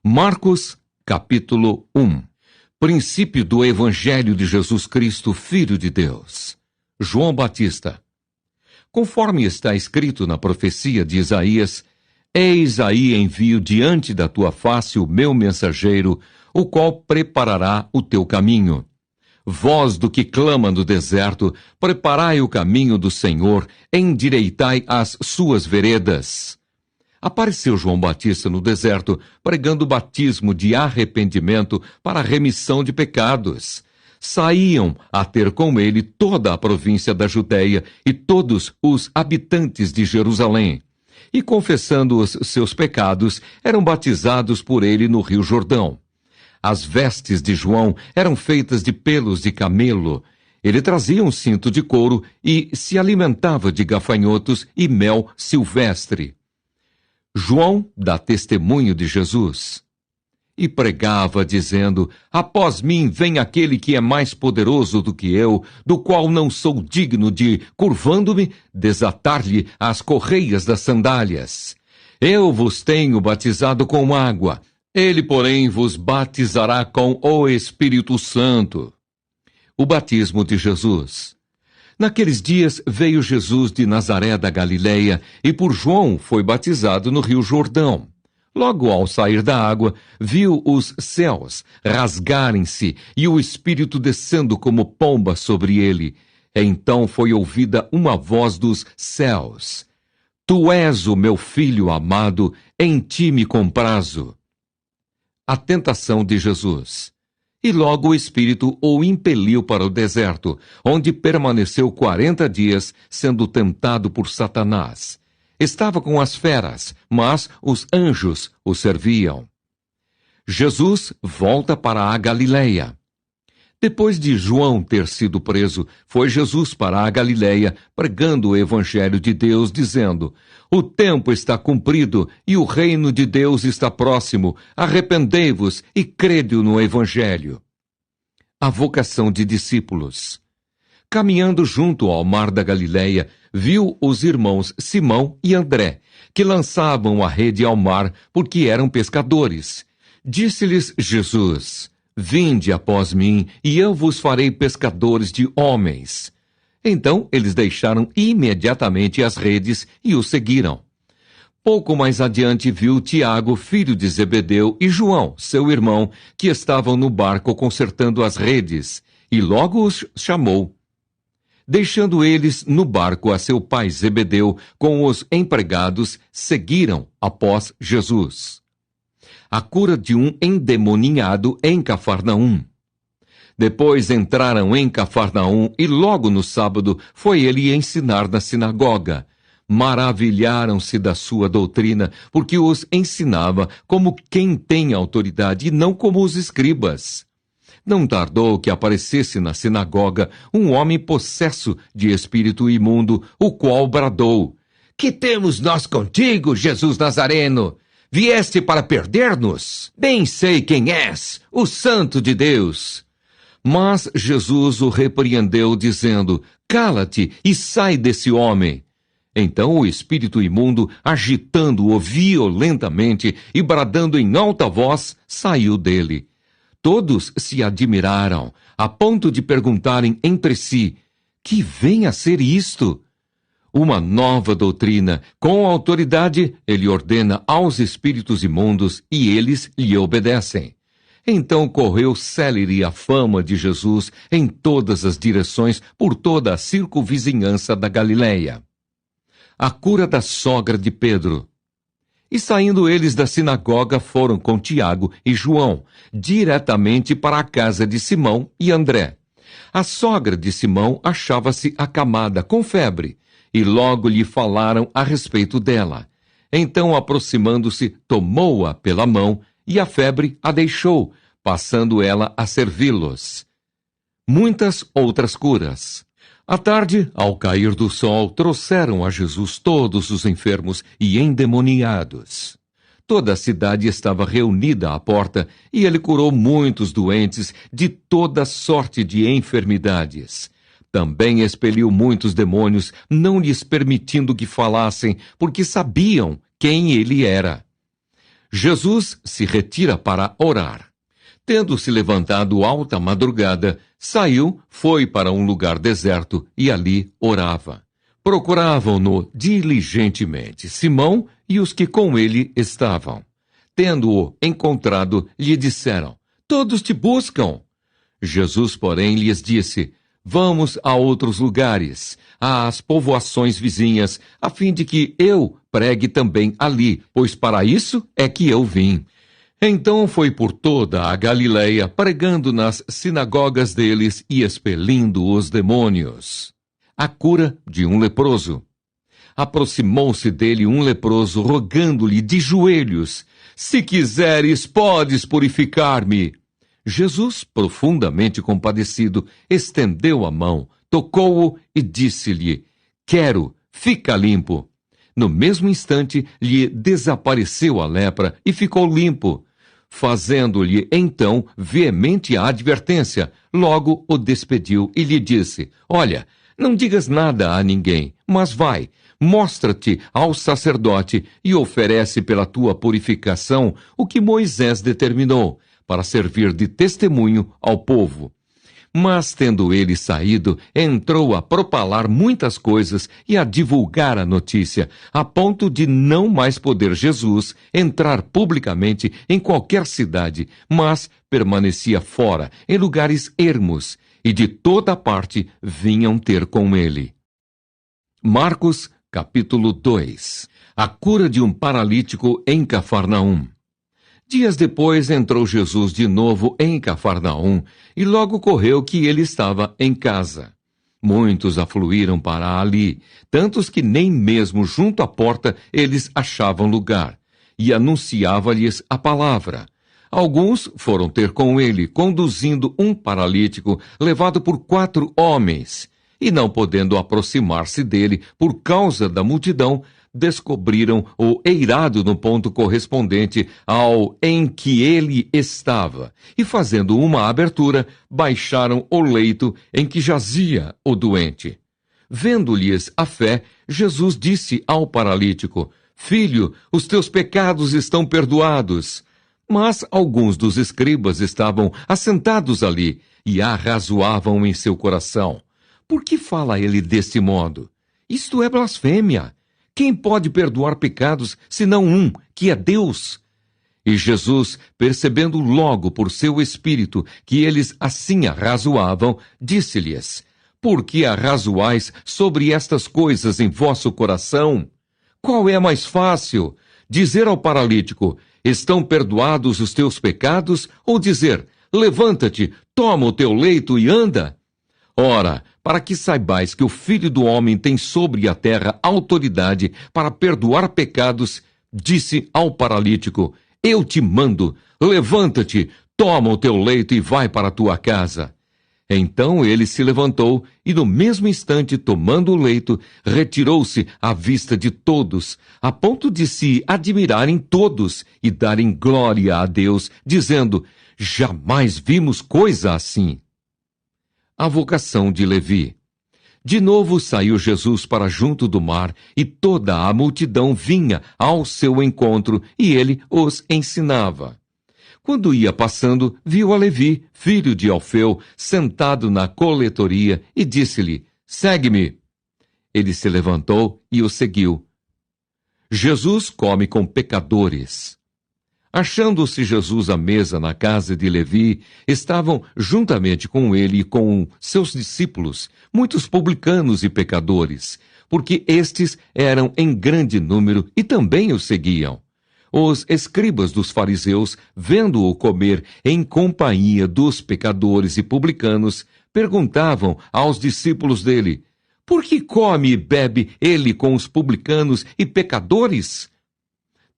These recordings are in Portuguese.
Marcos, capítulo 1. Princípio do Evangelho de Jesus Cristo, Filho de Deus. João Batista. Conforme está escrito na profecia de Isaías: Eis aí envio diante da tua face o meu mensageiro, o qual preparará o teu caminho. Voz do que clama no deserto, preparai o caminho do Senhor, endireitai as suas veredas. Apareceu João Batista no deserto, pregando o batismo de arrependimento para a remissão de pecados. Saíam a ter com ele toda a província da Judéia e todos os habitantes de Jerusalém. E confessando os seus pecados, eram batizados por ele no Rio Jordão. As vestes de João eram feitas de pelos de camelo. Ele trazia um cinto de couro e se alimentava de gafanhotos e mel silvestre. João dá testemunho de Jesus. E pregava, dizendo: Após mim vem aquele que é mais poderoso do que eu, do qual não sou digno de, curvando-me, desatar-lhe as correias das sandálias. Eu vos tenho batizado com água, ele, porém, vos batizará com o Espírito Santo. O batismo de Jesus. Naqueles dias veio Jesus de Nazaré da Galileia e por João foi batizado no Rio Jordão. Logo ao sair da água, viu os céus rasgarem-se e o Espírito descendo como pomba sobre ele. Então foi ouvida uma voz dos céus: Tu és o meu filho amado, em ti me comprazo. A tentação de Jesus. E logo o Espírito o impeliu para o deserto, onde permaneceu 40 dias, sendo tentado por Satanás. Estava com as feras, mas os anjos o serviam. Jesus volta para a Galileia. Depois de João ter sido preso, foi Jesus para a Galileia, pregando o Evangelho de Deus, dizendo: O tempo está cumprido e o reino de Deus está próximo. Arrependei-vos e crede no Evangelho. A vocação de discípulos. Caminhando junto ao mar da Galileia, viu os irmãos Simão e André, que lançavam a rede ao mar, porque eram pescadores. Disse-lhes Jesus: Vinde após mim, e eu vos farei pescadores de homens. Então eles deixaram imediatamente as redes e o seguiram. Pouco mais adiante viu Tiago, filho de Zebedeu, e João, seu irmão, que estavam no barco consertando as redes, e logo os chamou. Deixando eles no barco a seu pai Zebedeu com os empregados, seguiram após Jesus. A cura de um endemoniado em Cafarnaum. Depois entraram em Cafarnaum e logo no sábado foi ele ensinar na sinagoga. Maravilharam-se da sua doutrina, porque os ensinava como quem tem autoridade e não como os escribas. Não tardou que aparecesse na sinagoga um homem possesso de espírito imundo, o qual bradou: Que temos nós contigo, Jesus Nazareno? Vieste para perder-nos? Bem sei quem és, o Santo de Deus. Mas Jesus o repreendeu, dizendo: Cala-te e sai desse homem. Então o espírito imundo, agitando-o violentamente e bradando em alta voz, saiu dele. Todos se admiraram, a ponto de perguntarem entre si: Que vem a ser isto? Uma nova doutrina. Com autoridade, ele ordena aos espíritos imundos e eles lhe obedecem. Então correu célere a fama de Jesus em todas as direções, por toda a circunvizinhança da Galileia. A cura da sogra de Pedro. E saindo eles da sinagoga, foram com Tiago e João, diretamente para a casa de Simão e André. A sogra de Simão achava-se acamada com febre, e logo lhe falaram a respeito dela. Então, aproximando-se, tomou-a pela mão, e a febre a deixou, passando ela a servi-los. Muitas outras curas. À tarde, ao cair do sol, trouxeram a Jesus todos os enfermos e endemoniados. Toda a cidade estava reunida à porta, e ele curou muitos doentes de toda sorte de enfermidades. Também expeliu muitos demônios, não lhes permitindo que falassem, porque sabiam quem ele era. Jesus se retira para orar. Tendo-se levantado alta madrugada, saiu, foi para um lugar deserto e ali orava. Procuravam-no diligentemente Simão e os que com ele estavam. Tendo-o encontrado, lhe disseram: Todos te buscam. Jesus, porém, lhes disse: Vamos a outros lugares, às povoações vizinhas, a fim de que eu pregue também ali, pois para isso é que eu vim. Então foi por toda a Galileia, pregando nas sinagogas deles e expelindo os demônios. A cura de um leproso. Aproximou-se dele um leproso, rogando-lhe de joelhos: Se quiseres, podes purificar-me. Jesus, profundamente compadecido, estendeu a mão, tocou-o e disse-lhe: Quero, fica limpo. No mesmo instante, lhe desapareceu a lepra e ficou limpo. Fazendo-lhe então veemente a advertência, logo o despediu e lhe disse: Olha, não digas nada a ninguém, mas vai, mostra-te ao sacerdote e oferece pela tua purificação o que Moisés determinou, para servir de testemunho ao povo. Mas, tendo ele saído, entrou a propalar muitas coisas e a divulgar a notícia, a ponto de não mais poder Jesus entrar publicamente em qualquer cidade, mas permanecia fora, em lugares ermos, e de toda parte vinham ter com ele. Marcos, capítulo 2. A cura de um paralítico em Cafarnaum. Dias depois entrou Jesus de novo em Cafarnaum, e logo correu que ele estava em casa. Muitos afluíram para ali, tantos que nem mesmo junto à porta eles achavam lugar, e anunciava-lhes a palavra. Alguns foram ter com ele, conduzindo um paralítico levado por 4 homens, e não podendo aproximar-se dele por causa da multidão, descobriram o eirado no ponto correspondente ao em que ele estava, e fazendo uma abertura, baixaram o leito em que jazia o doente. Vendo-lhes a fé, Jesus disse ao paralítico: Filho, os teus pecados estão perdoados. Mas alguns dos escribas estavam assentados ali e arrazoavam em seu coração: Por que fala ele deste modo? Isto é blasfêmia. Quem pode perdoar pecados, senão um, que é Deus? E Jesus, percebendo logo por seu espírito que eles assim arrazoavam, disse-lhes: Por que arrazoais sobre estas coisas em vosso coração? Qual é mais fácil? Dizer ao paralítico: Estão perdoados os teus pecados? Ou dizer: Levanta-te, toma o teu leito e anda? Ora, para que saibais que o Filho do Homem tem sobre a terra autoridade para perdoar pecados, disse ao paralítico: Eu te mando, levanta-te, toma o teu leito e vai para a tua casa. Então ele se levantou e, no mesmo instante, tomando o leito, retirou-se à vista de todos, a ponto de se admirarem todos e darem glória a Deus, dizendo: Jamais vimos coisa assim. A vocação de Levi. De novo saiu Jesus para junto do mar, e toda a multidão vinha ao seu encontro, e ele os ensinava. Quando ia passando, viu a Levi, filho de Alfeu, sentado na coletoria, e disse-lhe: Segue-me. Ele se levantou e o seguiu. Jesus come com pecadores. Achando-se Jesus à mesa na casa de Levi, estavam juntamente com ele e com seus discípulos muitos publicanos e pecadores, porque estes eram em grande número e também o seguiam. Os escribas dos fariseus, vendo-o comer em companhia dos pecadores e publicanos, perguntavam aos discípulos dele: Por que come e bebe ele com os publicanos e pecadores?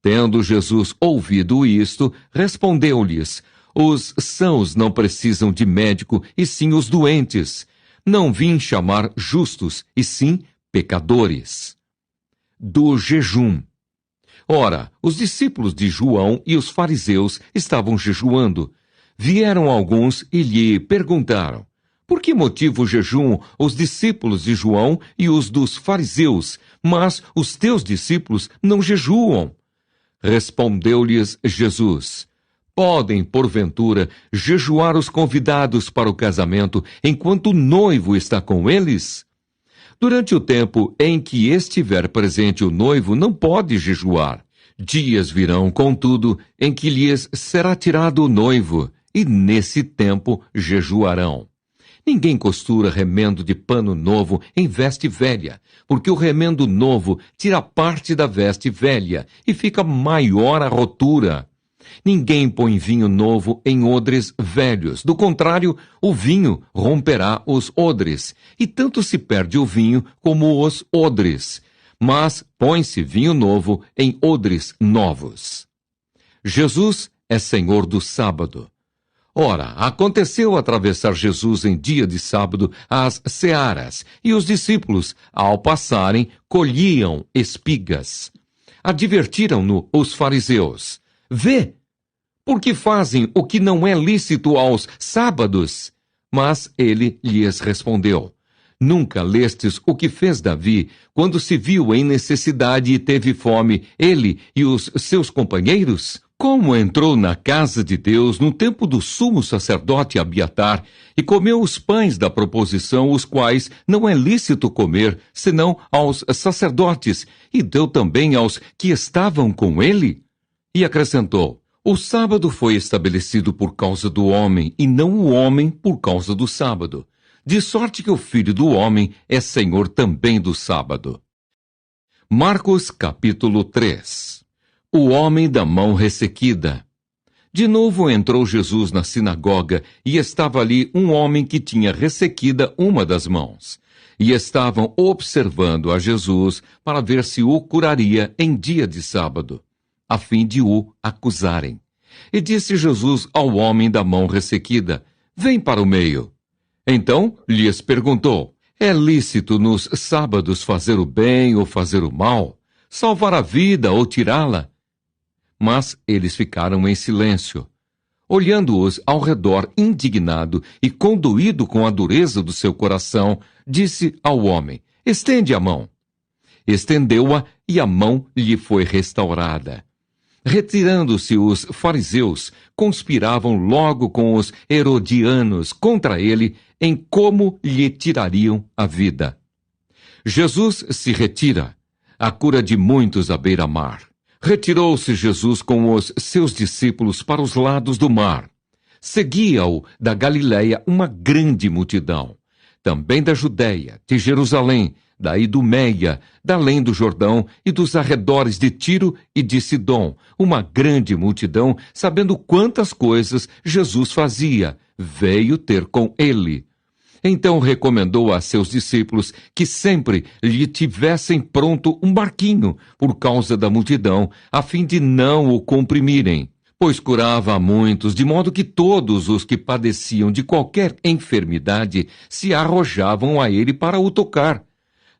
Tendo Jesus ouvido isto, respondeu-lhes: Os sãos não precisam de médico, e sim os doentes. Não vim chamar justos, e sim pecadores. Do jejum. Ora, os discípulos de João e os fariseus estavam jejuando. Vieram alguns e lhe perguntaram: Por que motivo jejuam os discípulos de João e os dos fariseus, mas os teus discípulos não jejuam? Respondeu-lhes Jesus: podem, porventura, jejuar os convidados para o casamento enquanto o noivo está com eles? Durante o tempo em que estiver presente o noivo, não pode jejuar. Dias virão, contudo, em que lhes será tirado o noivo, e nesse tempo jejuarão. Ninguém costura remendo de pano novo em veste velha, porque o remendo novo tira parte da veste velha, e fica maior a rotura. Ninguém põe vinho novo em odres velhos. Do contrário, o vinho romperá os odres, e tanto se perde o vinho como os odres. Mas põe-se vinho novo em odres novos. Jesus é Senhor do sábado. Ora, aconteceu atravessar Jesus em dia de sábado as searas, e os discípulos, ao passarem, colhiam espigas. Advertiram-no os fariseus: vê, porque fazem o que não é lícito aos sábados? Mas ele lhes respondeu: nunca lestes o que fez Davi, quando se viu em necessidade e teve fome, ele e os seus companheiros? Como entrou na casa de Deus no tempo do sumo sacerdote Abiatar, e comeu os pães da proposição, os quais não é lícito comer, senão aos sacerdotes, e deu também aos que estavam com ele? E acrescentou: o sábado foi estabelecido por causa do homem, e não o homem por causa do sábado. De sorte que o Filho do Homem é Senhor também do sábado. Marcos capítulo 3. O homem da mão ressequida. De novo entrou Jesus na sinagoga, e estava ali um homem que tinha ressequida uma das mãos. E estavam observando a Jesus para ver se o curaria em dia de sábado, a fim de o acusarem. E disse Jesus ao homem da mão ressequida: vem para o meio. Então lhes perguntou: é lícito nos sábados fazer o bem ou fazer o mal? Salvar a vida ou tirá-la? Mas eles ficaram em silêncio. Olhando-os ao redor, indignado e condoído com a dureza do seu coração, disse ao homem: estende a mão. Estendeu-a, e a mão lhe foi restaurada. Retirando-se os fariseus, conspiravam logo com os herodianos contra ele em como lhe tirariam a vida. Jesus se retira, a cura de muitos à beira-mar. Retirou-se Jesus com os seus discípulos para os lados do mar. Seguia-o da Galiléia uma grande multidão, também da Judéia, de Jerusalém, da Idumeia, da além do Jordão e dos arredores de Tiro e de Sidom, uma grande multidão, sabendo quantas coisas Jesus fazia, veio ter com ele. Então recomendou a seus discípulos que sempre lhe tivessem pronto um barquinho por causa da multidão, a fim de não o comprimirem, pois curava a muitos, de modo que todos os que padeciam de qualquer enfermidade se arrojavam a ele para o tocar.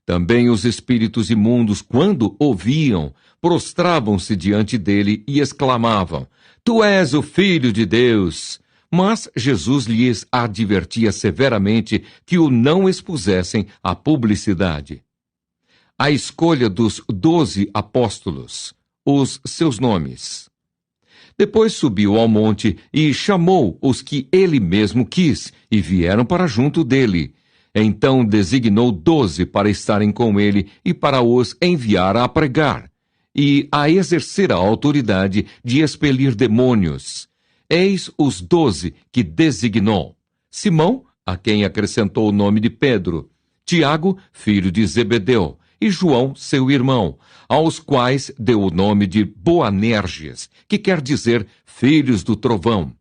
Também os espíritos imundos, quando ouviam, prostravam-se diante dele e exclamavam: Tu és o Filho de Deus! Mas Jesus lhes advertia severamente que o não expusessem à publicidade. A escolha dos 12 apóstolos, os seus nomes. Depois subiu ao monte e chamou os que ele mesmo quis, e vieram para junto dele. Então designou 12 para estarem com ele e para os enviar a pregar, e a exercer a autoridade de expelir demônios. Eis os 12 que designou: Simão, a quem acrescentou o nome de Pedro, Tiago, filho de Zebedeu, e João, seu irmão, aos quais deu o nome de Boanerges, que quer dizer filhos do trovão,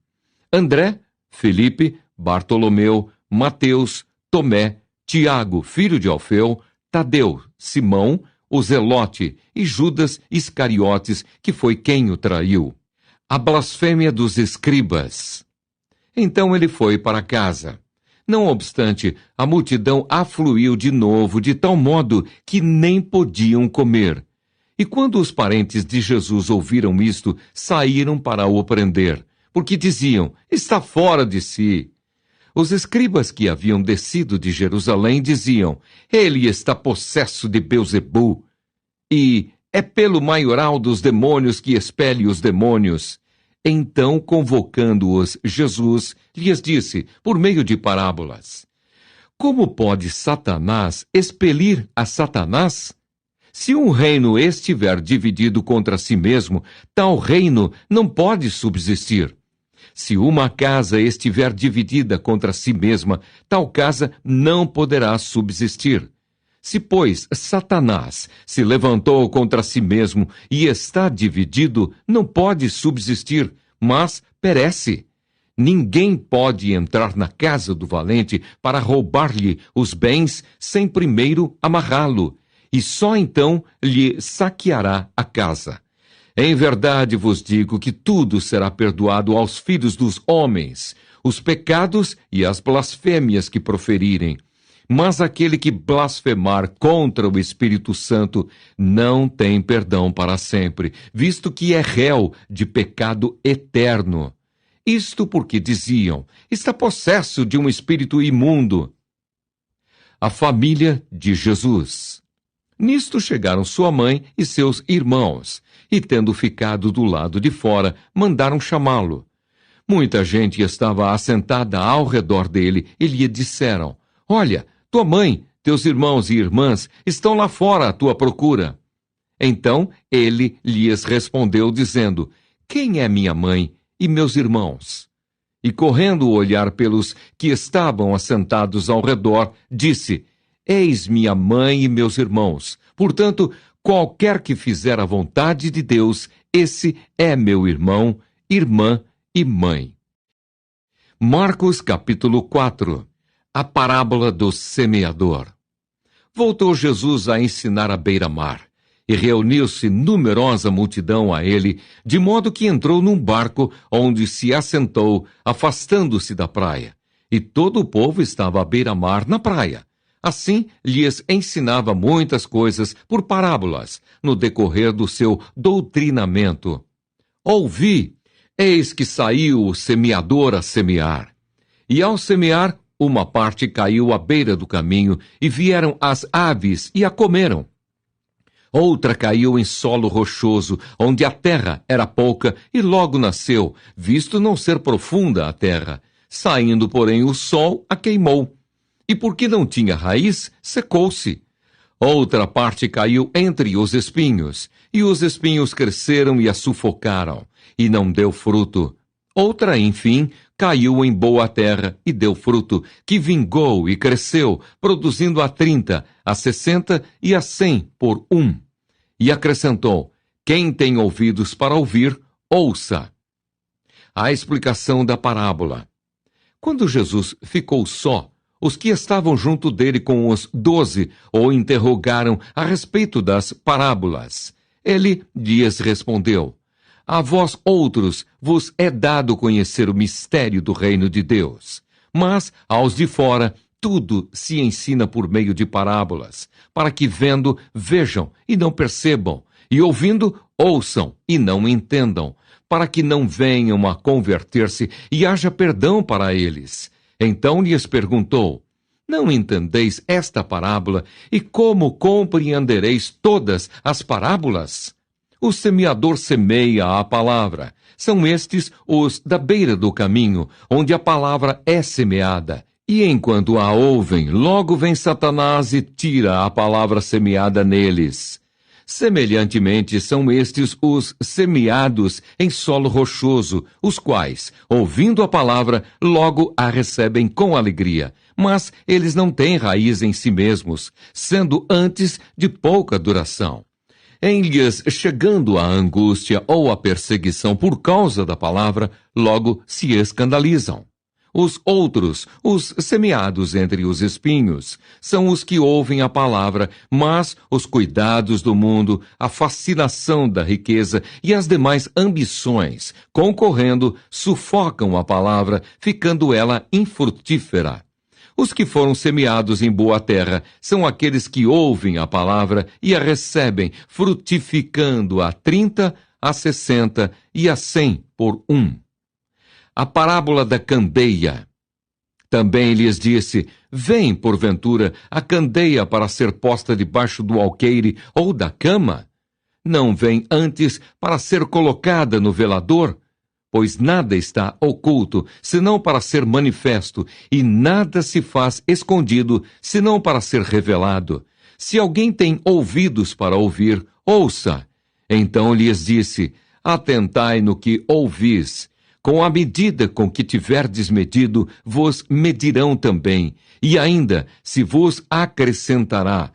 André, Filipe, Bartolomeu, Mateus, Tomé, Tiago, filho de Alfeu, Tadeu, Simão, o Zelote, e Judas Iscariotes, que foi quem o traiu. A blasfêmia dos escribas. Então ele foi para casa. Não obstante, a multidão afluiu de novo, de tal modo que nem podiam comer. E quando os parentes de Jesus ouviram isto, saíram para o prender, porque diziam: está fora de si. Os escribas que haviam descido de Jerusalém diziam: ele está possesso de Beelzebu. E É pelo maioral dos demônios que expele os demônios. Então, convocando-os, Jesus lhes disse, por meio de parábolas: Como pode Satanás expelir a Satanás? Se um reino estiver dividido contra si mesmo, tal reino não pode subsistir. Se uma casa estiver dividida contra si mesma, tal casa não poderá subsistir. Se, pois, Satanás se levantou contra si mesmo e está dividido, não pode subsistir, mas perece. Ninguém pode entrar na casa do valente para roubar-lhe os bens sem primeiro amarrá-lo, e só então lhe saqueará a casa. Em verdade vos digo que tudo será perdoado aos filhos dos homens, os pecados e as blasfêmias que proferirem. Mas aquele que blasfemar contra o Espírito Santo não tem perdão para sempre, visto que é réu de pecado eterno. Isto porque diziam, está possesso de um espírito imundo. A família de Jesus. Nisto chegaram sua mãe e seus irmãos, e tendo ficado do lado de fora, mandaram chamá-lo. Muita gente estava assentada ao redor dele e lhe disseram, Olha, tua mãe, teus irmãos e irmãs estão lá fora à tua procura. Então ele lhes respondeu, dizendo, Quem é minha mãe e meus irmãos? E correndo olhar pelos que estavam assentados ao redor, disse, Eis minha mãe e meus irmãos. Portanto, qualquer que fizer a vontade de Deus, esse é meu irmão, irmã e mãe. Marcos capítulo 4. A parábola do semeador. Voltou Jesus a ensinar à beira-mar, e reuniu-se numerosa multidão a ele, de modo que entrou num barco, onde se assentou, afastando-se da praia. E todo o povo estava à beira-mar na praia. Assim, lhes ensinava muitas coisas por parábolas, no decorrer do seu doutrinamento. Ouvi, eis que saiu o semeador a semear. E ao semear, uma parte caiu à beira do caminho, e vieram as aves e a comeram. Outra caiu em solo rochoso, onde a terra era pouca, e logo nasceu, visto não ser profunda a terra. Saindo, porém, o sol a queimou. E porque não tinha raiz, secou-se. Outra parte caiu entre os espinhos, e os espinhos cresceram e a sufocaram, e não deu fruto. Outra, enfim, caiu em boa terra e deu fruto, que vingou e cresceu, produzindo a 30, a 60 e a 100 por um. E acrescentou, quem tem ouvidos para ouvir, ouça. A explicação da parábola. Quando Jesus ficou só, os que estavam junto dele com os 12 o interrogaram a respeito das parábolas. Ele lhes respondeu, a vós outros vos é dado conhecer o mistério do reino de Deus. Mas, aos de fora, tudo se ensina por meio de parábolas, para que vendo, vejam e não percebam, e ouvindo, ouçam e não entendam, para que não venham a converter-se e haja perdão para eles. Então lhes perguntou, não entendeis esta parábola, e como compreendereis todas as parábolas? O semeador semeia a palavra. São estes os da beira do caminho, onde a palavra é semeada. E enquanto a ouvem, logo vem Satanás e tira a palavra semeada neles. Semelhantemente, são estes os semeados em solo rochoso, os quais, ouvindo a palavra, logo a recebem com alegria. Mas eles não têm raiz em si mesmos, sendo antes de pouca duração. Em lhes chegando a angústia ou a perseguição por causa da palavra, logo se escandalizam. Os outros, os semeados entre os espinhos, são os que ouvem a palavra, mas os cuidados do mundo, a fascinação da riqueza e as demais ambições, concorrendo, sufocam a palavra, ficando ela infrutífera. Os que foram semeados em boa terra são aqueles que ouvem a palavra e a recebem, frutificando a 30, a 60 e a 100 por um. A parábola da candeia. Também lhes disse, vem, porventura, a candeia para ser posta debaixo do alqueire ou da cama? não vem antes para ser colocada no velador? Pois nada está oculto, senão para ser manifesto, e nada se faz escondido, senão para ser revelado. Se alguém tem ouvidos para ouvir, ouça. Então lhes disse: atentai no que ouvis. Com a medida com que tiverdes medido, vos medirão também, e ainda se vos acrescentará.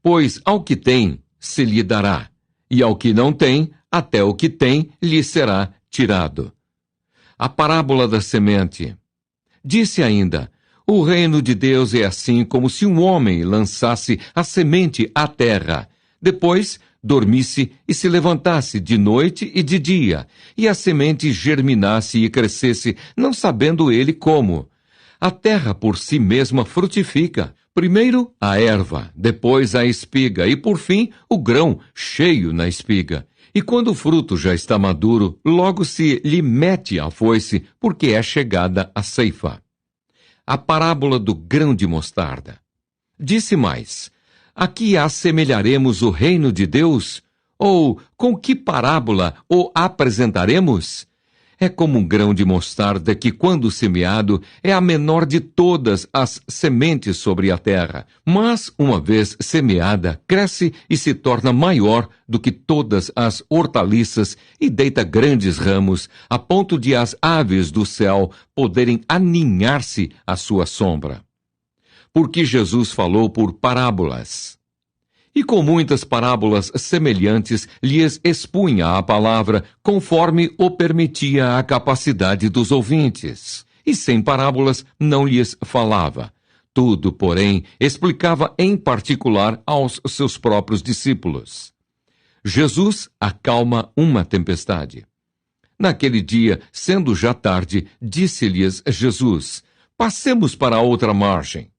Pois ao que tem, se lhe dará, e ao que não tem, até o que tem lhe será tirado. A parábola da semente. Disse ainda: o reino de Deus é assim como se um homem lançasse a semente à terra. Depois dormisse e se levantasse de noite e de dia, e a semente germinasse e crescesse, não sabendo ele como. A terra por si mesma frutifica, primeiro a erva, depois a espiga, e por fim o grão cheio na espiga. E quando o fruto já está maduro, logo se lhe mete a foice, porque é chegada a ceifa. A parábola do grão de mostarda. Disse mais: aqui assemelharemos o reino de Deus? Ou com que parábola o apresentaremos? É como um grão de mostarda que, quando semeado, é a menor de todas as sementes sobre a terra. Mas, uma vez semeada, cresce e se torna maior do que todas as hortaliças e deita grandes ramos, a ponto de as aves do céu poderem aninhar-se à sua sombra. Porque Jesus falou por parábolas. E com muitas parábolas semelhantes lhes expunha a palavra, conforme o permitia a capacidade dos ouvintes. E sem parábolas não lhes falava. Tudo, porém, explicava em particular aos seus próprios discípulos. Jesus acalma uma tempestade. Naquele dia, sendo já tarde, disse-lhes Jesus: passemos para a outra margem.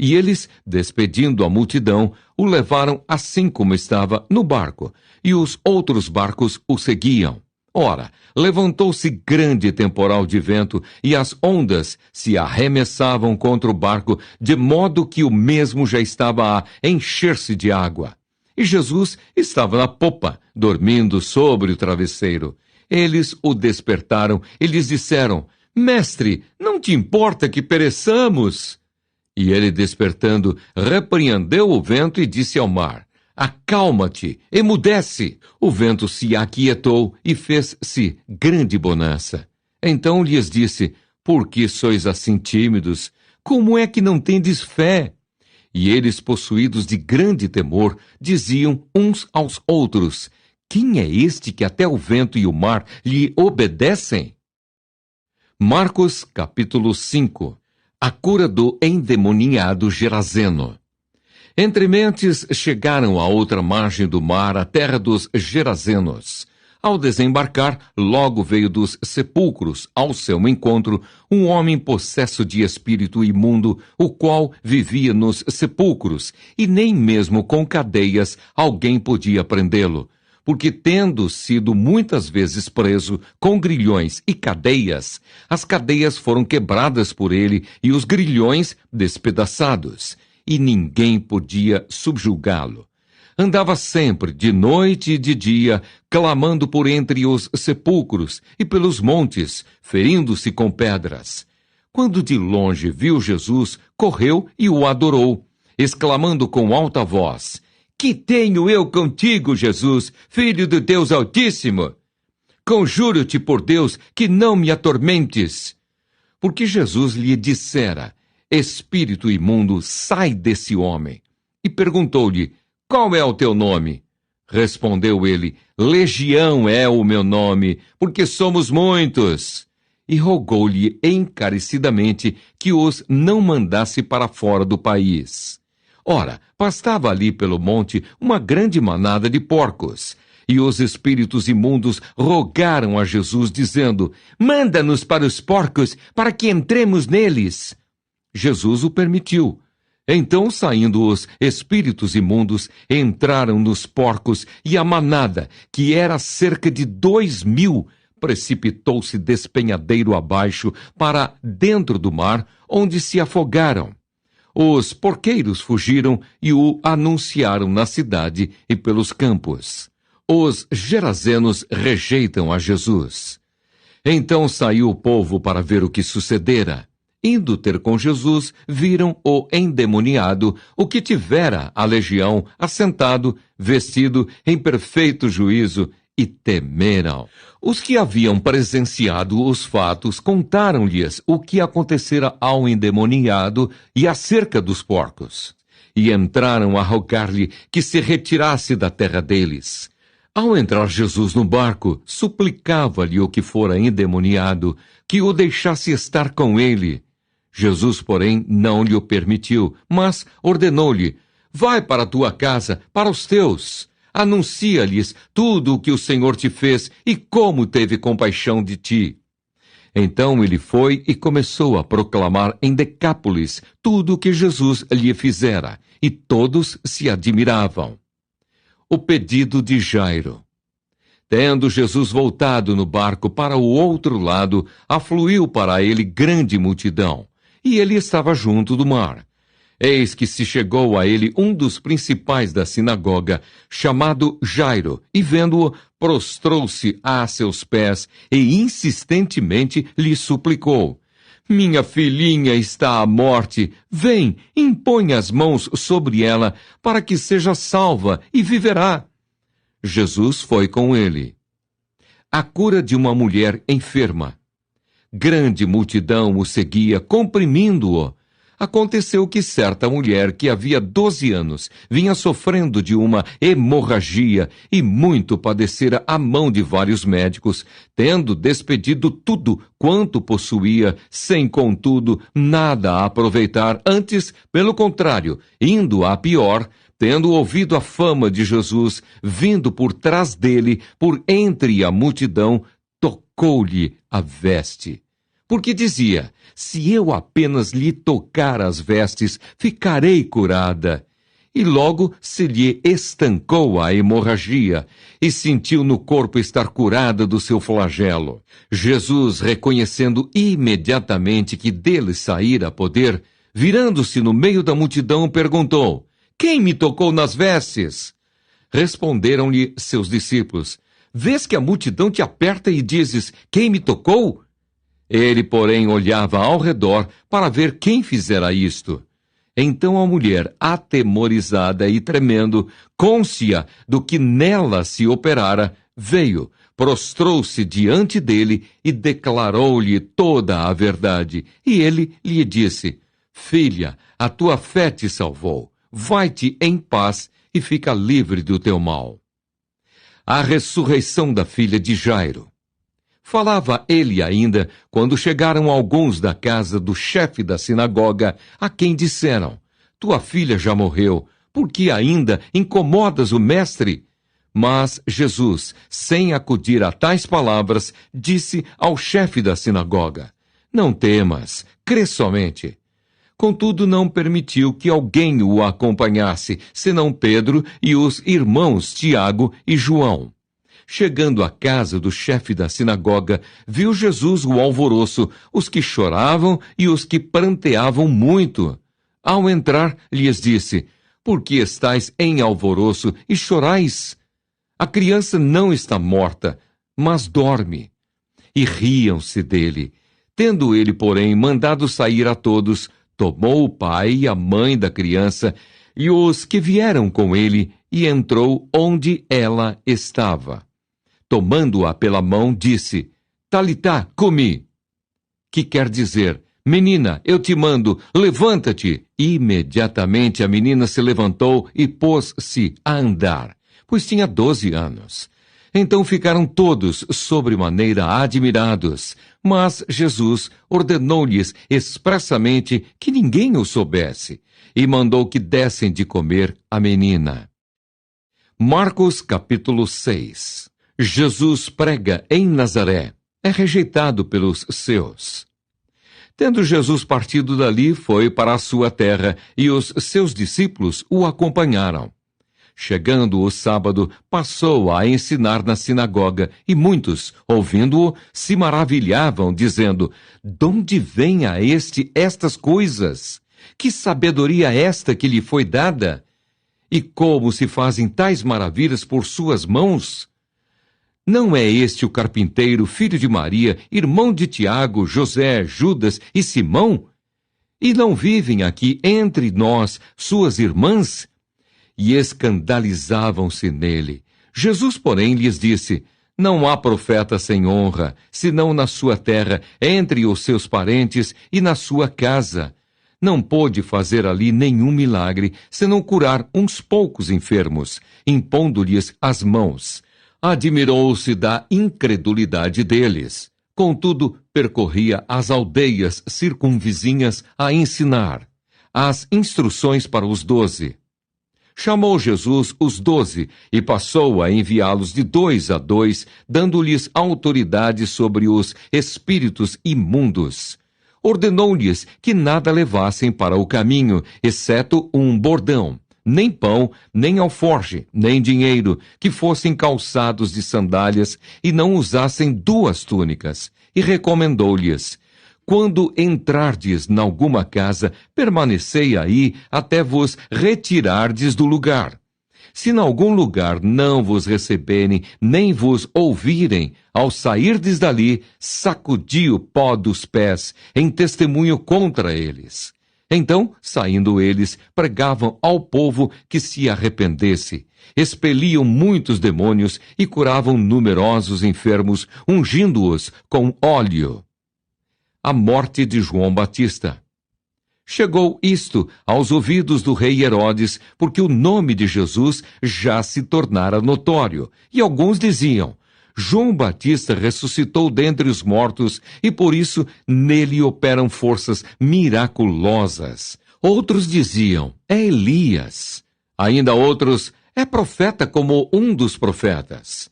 E eles, despedindo a multidão, o levaram assim como estava no barco, e os outros barcos o seguiam. Ora, levantou-se grande temporal de vento, e as ondas se arremessavam contra o barco, de modo que o mesmo já estava a encher-se de água. E Jesus estava na popa, dormindo sobre o travesseiro. Eles o despertaram e lhes disseram: Mestre, não te importa que pereçamos? E ele, despertando, repreendeu o vento e disse ao mar: acalma-te, emudece. O vento se aquietou e fez-se grande bonança. Então lhes disse: por que sois assim tímidos? Como é que não tendes fé? E eles, possuídos de grande temor, diziam uns aos outros: quem é este que até o vento e o mar lhe obedecem? Marcos, capítulo 5. A cura do endemoniado Gerazeno. Entre mentes chegaram à outra margem do mar, a terra dos Gerazenos. Ao desembarcar, logo veio dos sepulcros ao seu encontro um homem possesso de espírito imundo, o qual vivia nos sepulcros, e nem mesmo com cadeias alguém podia prendê-lo. Porque, tendo sido muitas vezes preso com grilhões e cadeias, as cadeias foram quebradas por ele e os grilhões despedaçados, e ninguém podia subjugá-lo. Andava sempre, de noite e de dia, clamando por entre os sepulcros e pelos montes, ferindo-se com pedras. Quando de longe viu Jesus, correu e o adorou, exclamando com alta voz: que tenho eu contigo, Jesus, Filho do Deus Altíssimo? Conjuro-te por Deus que não me atormentes. Porque Jesus lhe dissera: espírito imundo, sai desse homem. E perguntou-lhe: qual é o teu nome? Respondeu ele: Legião é o meu nome, porque somos muitos. E rogou-lhe encarecidamente que os não mandasse para fora do país. Ora, pastava ali pelo monte uma grande manada de porcos, e os espíritos imundos rogaram a Jesus, dizendo: manda-nos para os porcos, para que entremos neles. Jesus o permitiu. Então, saindo os espíritos imundos, entraram nos porcos, e a manada, que era cerca de 2.000, precipitou-se despenhadeiro abaixo para dentro do mar, onde se afogaram. Os porqueiros fugiram e o anunciaram na cidade e pelos campos. Os gerazenos rejeitam a Jesus. Então saiu o povo para ver o que sucedera. Indo ter com Jesus, viram o endemoniado, o que tivera a legião, assentado, vestido em perfeito juízo, e temeram. Os que haviam presenciado os fatos contaram-lhes o que acontecera ao endemoniado e acerca dos porcos. E entraram a rogar-lhe que se retirasse da terra deles. Ao entrar Jesus no barco, suplicava-lhe o que fora endemoniado, que o deixasse estar com ele. Jesus, porém, não lhe o permitiu, mas ordenou-lhe: vai para a tua casa, para os teus. Anuncia-lhes tudo o que o Senhor te fez e como teve compaixão de ti. Então ele foi e começou a proclamar em Decápolis tudo o que Jesus lhe fizera, e todos se admiravam. O pedido de Jairo. Tendo Jesus voltado no barco para o outro lado, afluiu para ele grande multidão, e ele estava junto do mar. Eis que se chegou a ele um dos principais da sinagoga, chamado Jairo, e vendo-o, prostrou-se a seus pés e insistentemente lhe suplicou: minha filhinha está à morte, vem, impõe as mãos sobre ela, para que seja salva e viverá. Jesus foi com ele. A cura de uma mulher enferma. Grande multidão o seguia, comprimindo-o. Aconteceu que certa mulher, que havia 12 anos, vinha sofrendo de uma hemorragia e muito padecera à mão de vários médicos, tendo despedido tudo quanto possuía, sem, contudo, nada a aproveitar, antes, pelo contrário, indo a pior, tendo ouvido a fama de Jesus, vindo por trás dele, por entre a multidão, tocou-lhe a veste. Porque dizia: se eu apenas lhe tocar as vestes, ficarei curada. E logo se lhe estancou a hemorragia, e sentiu no corpo estar curada do seu flagelo. Jesus, reconhecendo imediatamente que dele saíra poder, virando-se no meio da multidão, perguntou: quem me tocou nas vestes? Responderam-lhe seus discípulos: vês que a multidão te aperta e dizes: quem me tocou? Ele, porém, olhava ao redor para ver quem fizera isto. Então a mulher, atemorizada e tremendo, cônscia do que nela se operara, veio, prostrou-se diante dele e declarou-lhe toda a verdade. E ele lhe disse: filha, a tua fé te salvou. Vai-te em paz e fica livre do teu mal. A ressurreição da filha de Jairo. Falava ele ainda, quando chegaram alguns da casa do chefe da sinagoga, a quem disseram: tua filha já morreu, por que ainda incomodas o mestre? Mas Jesus, sem acudir a tais palavras, disse ao chefe da sinagoga: não temas, crê somente. Contudo, não permitiu que alguém o acompanhasse, senão Pedro e os irmãos Tiago e João. Chegando à casa do chefe da sinagoga, viu Jesus o alvoroço, os que choravam e os que pranteavam muito. Ao entrar, lhes disse: por que estáis em alvoroço e chorais? A criança não está morta, mas dorme. E riam-se dele. Tendo ele, porém, mandado sair a todos, tomou o pai e a mãe da criança e os que vieram com ele, e entrou onde ela estava. Tomando-a pela mão, disse: Talitá, cumi, que quer dizer: menina, eu te mando, levanta-te. Imediatamente a menina se levantou e pôs-se a andar, pois tinha 12 anos. Então ficaram todos sobremaneira admirados, mas Jesus ordenou-lhes expressamente que ninguém o soubesse, e mandou que dessem de comer à menina. Marcos capítulo 6. Jesus prega em Nazaré. É rejeitado pelos seus. Tendo Jesus partido dali, foi para a sua terra, e os seus discípulos o acompanharam. Chegando o sábado, passou a ensinar na sinagoga, e muitos, ouvindo-o, se maravilhavam, dizendo: donde vem a estas coisas? Que sabedoria esta que lhe foi dada? E como se fazem tais maravilhas por suas mãos? Não é este o carpinteiro, filho de Maria, irmão de Tiago, José, Judas e Simão? E não vivem aqui entre nós suas irmãs? E escandalizavam-se nele. Jesus, porém, lhes disse: não há profeta sem honra, senão na sua terra, entre os seus parentes e na sua casa. Não pôde fazer ali nenhum milagre, senão curar uns poucos enfermos, impondo-lhes as mãos. Admirou-se da incredulidade deles. Contudo, percorria as aldeias circunvizinhas a ensinar as instruções para os 12. Chamou Jesus os 12 e passou a enviá-los de 2 a 2, dando-lhes autoridade sobre os espíritos imundos. Ordenou-lhes que nada levassem para o caminho, exceto um bordão, nem pão, nem alforje, nem dinheiro, que fossem calçados de sandálias e não usassem 2 túnicas. E recomendou-lhes: quando entrardes nalguma casa, permanecei aí até vos retirardes do lugar. Se nalgum lugar não vos receberem, nem vos ouvirem, ao sairdes dali, sacudi o pó dos pés, em testemunho contra eles. Então, saindo eles, pregavam ao povo que se arrependesse. Expeliam muitos demônios e curavam numerosos enfermos, ungindo-os com óleo. A morte de João Batista. Chegou isto aos ouvidos do rei Herodes, porque o nome de Jesus já se tornara notório, e alguns diziam: João Batista ressuscitou dentre os mortos, e por isso nele operam forças miraculosas. Outros diziam: é Elias. Ainda outros: é profeta como um dos profetas.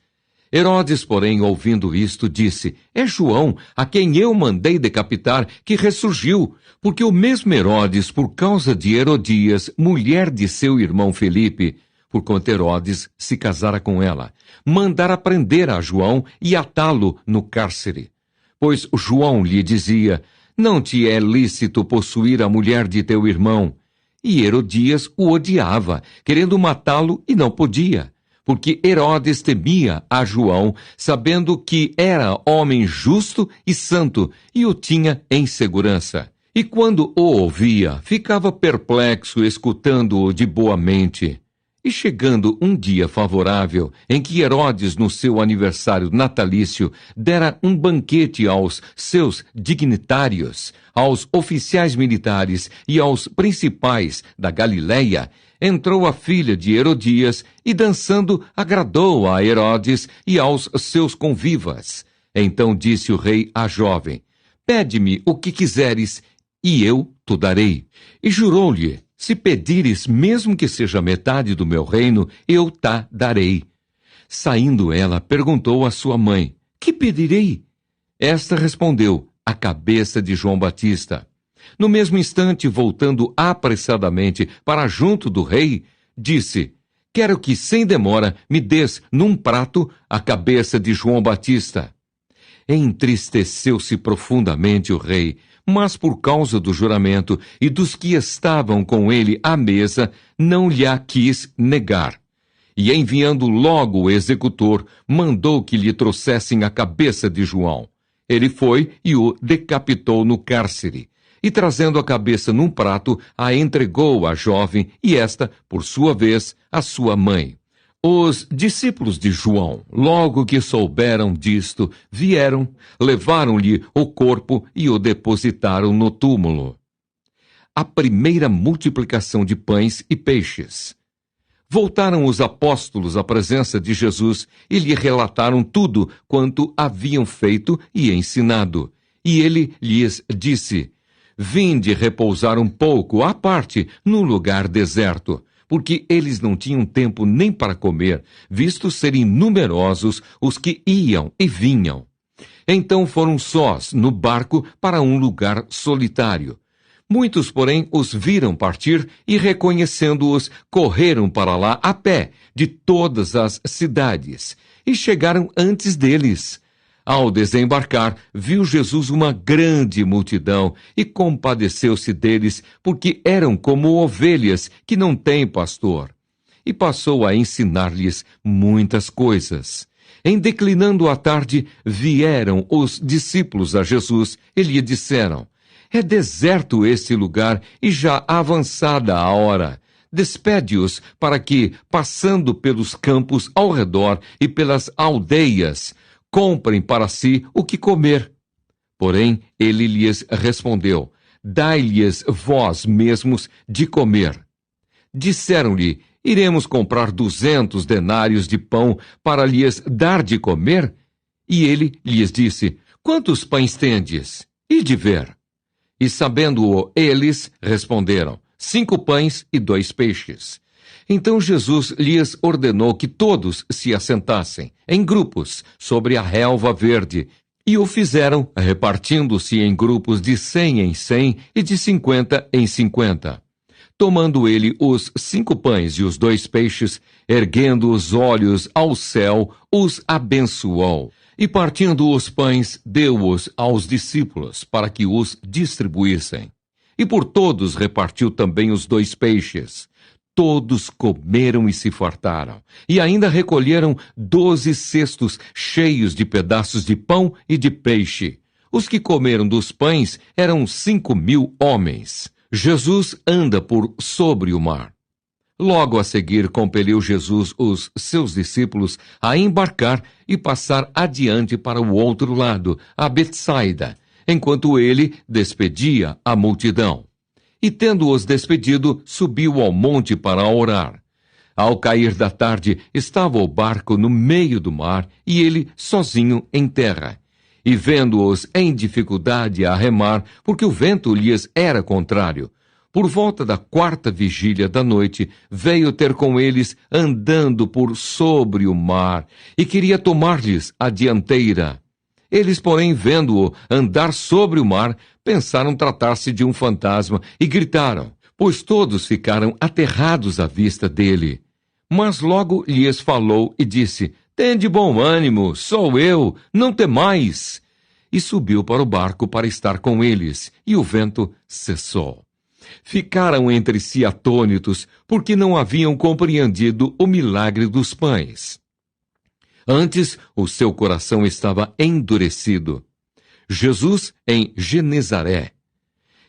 Herodes, porém, ouvindo isto, disse: é João, a quem eu mandei decapitar, que ressurgiu, porque o mesmo Herodes, por causa de Herodias, mulher de seu irmão Felipe, porquanto Herodes se casara com ela, mandara prender a João e atá-lo no cárcere. Pois João lhe dizia: não te é lícito possuir a mulher de teu irmão. E Herodias o odiava, querendo matá-lo, e não podia, porque Herodes temia a João, sabendo que era homem justo e santo, e o tinha em segurança. E quando o ouvia, ficava perplexo, escutando-o de boa mente. E chegando um dia favorável, em que Herodes, no seu aniversário natalício, dera um banquete aos seus dignitários, aos oficiais militares e aos principais da Galileia, entrou a filha de Herodias e, dançando, agradou a Herodes e aos seus convivas. Então disse o rei à jovem: pede-me o que quiseres, e eu te darei. E jurou-lhe: se pedires, mesmo que seja metade do meu reino, eu te darei. Saindo ela, perguntou à sua mãe: que pedirei? Esta respondeu: a cabeça de João Batista. No mesmo instante, voltando apressadamente para junto do rei, disse: quero que, sem demora, me des num prato a cabeça de João Batista. Entristeceu-se profundamente o rei, mas por causa do juramento e dos que estavam com ele à mesa, não lhe a quis negar. E enviando logo o executor, mandou que lhe trouxessem a cabeça de João. Ele foi e o decapitou no cárcere. E trazendo a cabeça num prato, a entregou à jovem, e esta, por sua vez, à sua mãe. Os discípulos de João, logo que souberam disto, vieram, levaram-lhe o corpo e o depositaram no túmulo. A primeira multiplicação de pães e peixes. Voltaram os apóstolos à presença de Jesus e lhe relataram tudo quanto haviam feito e ensinado. E ele lhes disse: vinde repousar um pouco à parte num lugar deserto, porque eles não tinham tempo nem para comer, visto serem numerosos os que iam e vinham. Então foram sós no barco para um lugar solitário. Muitos, porém, os viram partir e, reconhecendo-os, correram para lá a pé de todas as cidades e chegaram antes deles. Ao desembarcar, viu Jesus uma grande multidão e compadeceu-se deles, porque eram como ovelhas que não têm pastor. e passou a ensinar-lhes muitas coisas. Em declinando a tarde, vieram os discípulos a Jesus e lhe disseram: é deserto este lugar e já avançada a hora. Despede-os para que, passando pelos campos ao redor e pelas aldeias, comprem para si o que comer. Porém, ele lhes respondeu: dai-lhes vós mesmos de comer. Disseram-lhe: iremos comprar 200 denários de pão para lhes dar de comer? E ele lhes disse: quantos pães tendes? Ide ver. E sabendo-o eles, responderam: 5 pães e 2 peixes. Então Jesus lhes ordenou que todos se assentassem, em grupos, sobre a relva verde, e o fizeram, repartindo-se em grupos de 100 em 100 e de 50 em 50. Tomando ele os 5 pães e os 2 peixes, erguendo os olhos ao céu, os abençoou. E partindo os pães, deu-os aos discípulos, para que os distribuíssem. E por todos repartiu também os 2 peixes. Todos comeram e se fartaram. E ainda recolheram 12 cestos cheios de pedaços de pão e de peixe. Os que comeram dos pães eram 5.000 homens. Jesus anda por sobre o mar. Logo a seguir, compeliu Jesus os seus discípulos a embarcar e passar adiante para o outro lado, a Betsaida, enquanto ele despedia a multidão. E tendo-os despedido, subiu ao monte para orar. Ao cair da tarde, estava o barco no meio do mar e ele sozinho em terra. E vendo-os em dificuldade a remar, porque o vento lhes era contrário, por volta da 4ª vigília da noite, veio ter com eles andando por sobre o mar, e queria tomar-lhes a dianteira. Eles, porém, vendo-o andar sobre o mar, pensaram tratar-se de um fantasma, e gritaram, pois todos ficaram aterrados à vista dele. Mas logo lhes falou e disse: tende bom ânimo, sou eu, não temais. E subiu para o barco para estar com eles, e o vento cessou. Ficaram entre si atônitos, porque não haviam compreendido o milagre dos pães. Antes, o seu coração estava endurecido. Jesus em Genezaré.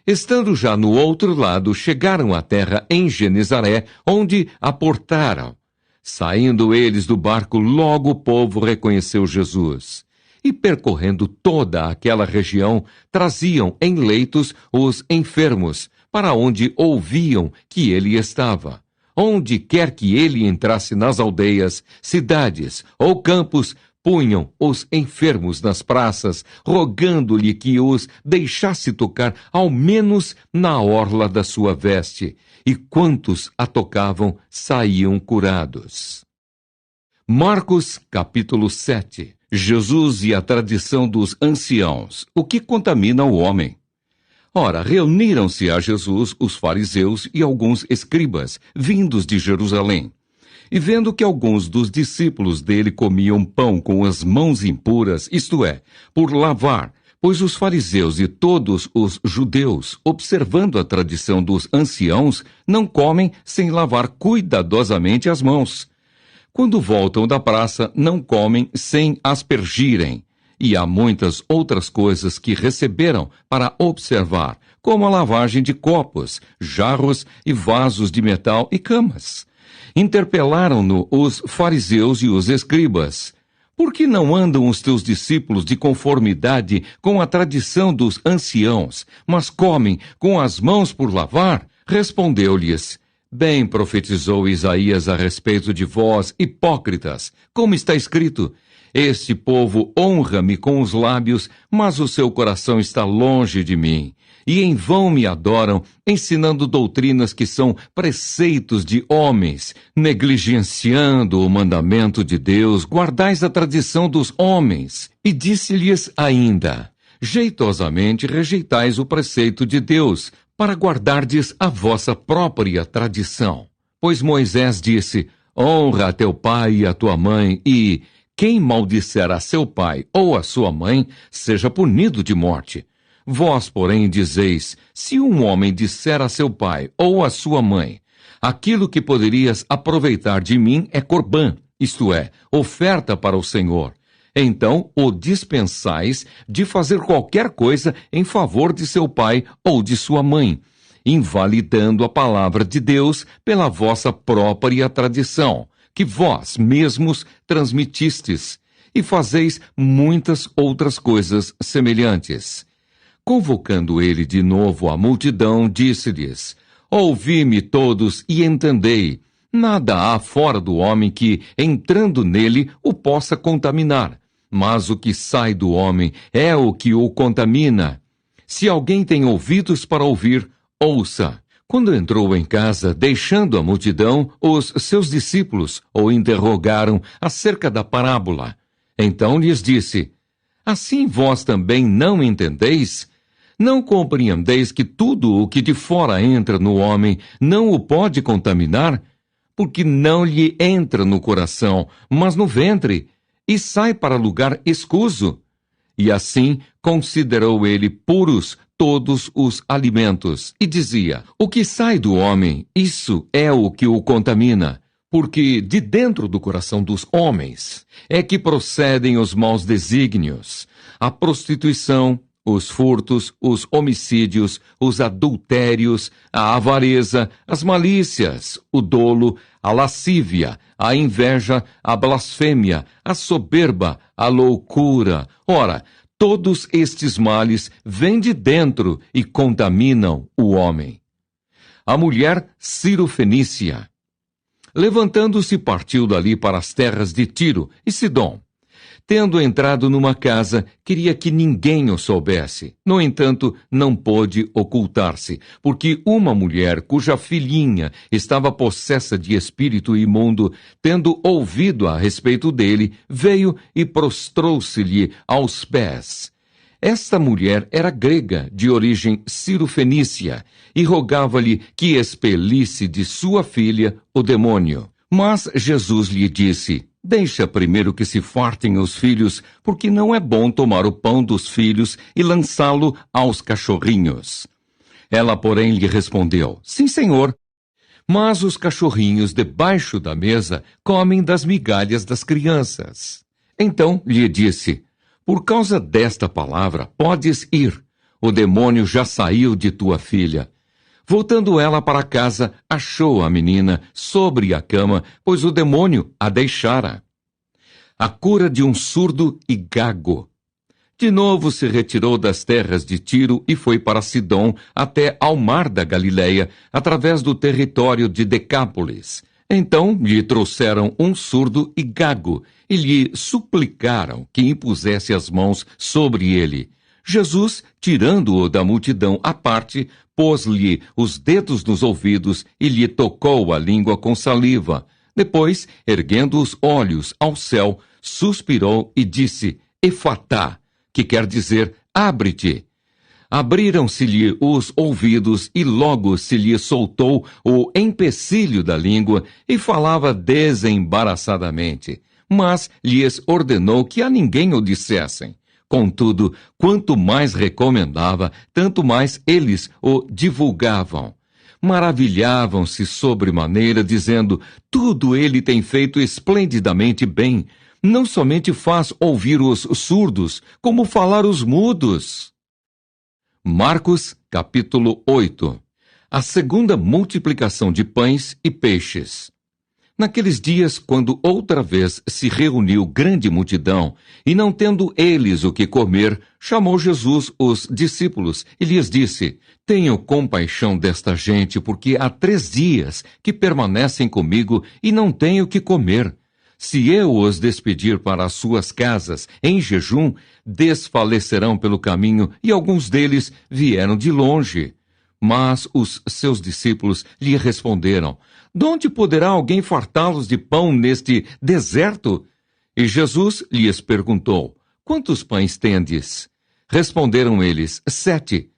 Estando já no outro lado, chegaram à terra em Genezaré, onde aportaram. Saindo eles do barco, logo o povo reconheceu Jesus. E percorrendo toda aquela região, traziam em leitos os enfermos, para onde ouviam que ele estava. Onde quer que ele entrasse nas aldeias, cidades ou campos, punham os enfermos nas praças, rogando-lhe que os deixasse tocar ao menos na orla da sua veste. E quantos a tocavam, saíam curados. Marcos, capítulo 7. Jesus e a tradição dos anciãos. O que contamina o homem? Ora, reuniram-se a Jesus os fariseus e alguns escribas, vindos de Jerusalém. E vendo que alguns dos discípulos dele comiam pão com as mãos impuras, isto é, por lavar, pois os fariseus e todos os judeus, observando a tradição dos anciãos, não comem sem lavar cuidadosamente as mãos. Quando voltam da praça, não comem sem aspergirem. E há muitas outras coisas que receberam para observar, como a lavagem de copos, jarros e vasos de metal e camas. Interpelaram-no os fariseus e os escribas. Por que não andam os teus discípulos de conformidade com a tradição dos anciãos, mas comem com as mãos por lavar? Respondeu-lhes: bem profetizou Isaías a respeito de vós, hipócritas, como está escrito: este povo honra-me com os lábios, mas o seu coração está longe de mim. E em vão me adoram, ensinando doutrinas que são preceitos de homens. Negligenciando o mandamento de Deus, guardais a tradição dos homens. E disse-lhes ainda: jeitosamente rejeitais o preceito de Deus, para guardardes a vossa própria tradição. Pois Moisés disse: honra a teu pai e a tua mãe, e quem maldisser a seu pai ou a sua mãe, seja punido de morte. Vós, porém, dizeis: se um homem disser a seu pai ou a sua mãe: Aquilo que poderias aproveitar de mim é corbã, isto é, oferta para o Senhor. Então o dispensais de fazer qualquer coisa em favor de seu pai ou de sua mãe, invalidando a palavra de Deus pela vossa própria tradição, que vós mesmos transmitistes, e fazeis muitas outras coisas semelhantes. Convocando ele de novo a multidão, disse-lhes: Ouvi-me todos e entendei. Nada há fora do homem que, entrando nele, o possa contaminar. Mas o que sai do homem é o que o contamina. Se alguém tem ouvidos para ouvir, ouça. Quando entrou em casa, deixando a multidão, os seus discípulos o interrogaram acerca da parábola. Então lhes disse: Assim vós também não entendeis? Não compreendeis que tudo o que de fora entra no homem não o pode contaminar? Porque não lhe entra no coração, mas no ventre, e sai para lugar escuso. E assim considerou ele puros todos os alimentos, e dizia: O que sai do homem, isso é o que o contamina, porque de dentro do coração dos homens é que procedem os maus desígnios, a prostituição, os furtos, os homicídios, os adultérios, a avareza, as malícias, o dolo, a lascívia, a inveja, a blasfêmia, a soberba, a loucura. Ora, todos estes males vêm de dentro e contaminam o homem. A mulher Ciro-fenícia. Levantando-se, partiu dali para as terras de Tiro e Sidom. Tendo entrado numa casa, queria que ninguém o soubesse. No entanto, não pôde ocultar-se, porque uma mulher cuja filhinha estava possessa de espírito imundo, tendo ouvido a respeito dele, veio e prostrou-se-lhe aos pés. Esta mulher era grega, de origem Ciro-fenícia, e rogava-lhe que expelisse de sua filha o demônio. Mas Jesus lhe disse: Deixa primeiro que se fartem os filhos, porque não é bom tomar o pão dos filhos e lançá-lo aos cachorrinhos. Ela, porém, lhe respondeu: Sim, Senhor. Mas os cachorrinhos debaixo da mesa comem das migalhas das crianças. Então lhe disse: Por causa desta palavra podes ir. O demônio já saiu de tua filha. Voltando ela para casa, achou a menina sobre a cama, pois o demônio a deixara. A cura de um surdo e gago. De novo se retirou das terras de Tiro e foi para Sidom até ao mar da Galileia, através do território de Decápolis. Então lhe trouxeram um surdo e gago, e lhe suplicaram que impusesse as mãos sobre ele. Jesus, tirando-o da multidão à parte, pôs-lhe os dedos nos ouvidos e lhe tocou a língua com saliva. Depois, erguendo os olhos ao céu, suspirou e disse: Efatá, que quer dizer, abre-te. Abriram-se-lhe os ouvidos e logo se lhe soltou o empecilho da língua e falava desembaraçadamente. Mas lhes ordenou que a ninguém o dissessem. Contudo, quanto mais recomendava, tanto mais eles o divulgavam. Maravilhavam-se sobremaneira, dizendo: Tudo ele tem feito esplendidamente bem. Não somente faz ouvir os surdos, como falar os mudos. Marcos, capítulo 8. A segunda multiplicação de pães e peixes. Naqueles dias, quando outra vez se reuniu grande multidão, e não tendo eles o que comer, chamou Jesus os discípulos e lhes disse: Tenho compaixão desta gente, porque há 3 dias que permanecem comigo e não tenho o que comer. Se eu os despedir para as suas casas em jejum, desfalecerão pelo caminho, e alguns deles vieram de longe. Mas os seus discípulos lhe responderam: De onde poderá alguém fartá-los de pão neste deserto? E Jesus lhes perguntou: Quantos pães tendes? Responderam eles: 7.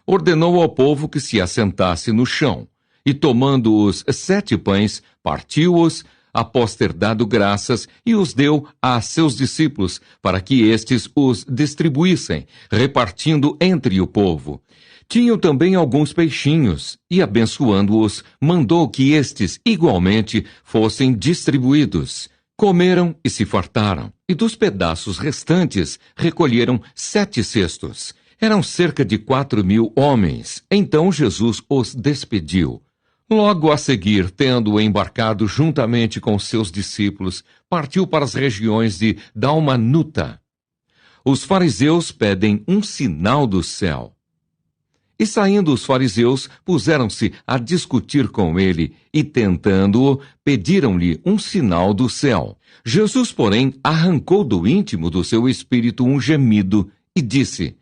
Ordenou ao povo que se assentasse no chão. E tomando os 7 pães, partiu-os, após ter dado graças, e os deu a seus discípulos, para que estes os distribuíssem, repartindo entre o povo. Tinham também alguns peixinhos, e abençoando-os, mandou que estes igualmente fossem distribuídos. Comeram e se fartaram, e dos pedaços restantes recolheram 7 cestos. Eram cerca de 4.000 homens. Então Jesus os despediu. Logo a seguir, tendo embarcado juntamente com seus discípulos, partiu para as regiões de Dalmanuta. Os fariseus pedem um sinal do céu. E saindo os fariseus, puseram-se a discutir com ele, e tentando-o, pediram-lhe um sinal do céu. Jesus, porém, arrancou do íntimo do seu espírito um gemido, e disse: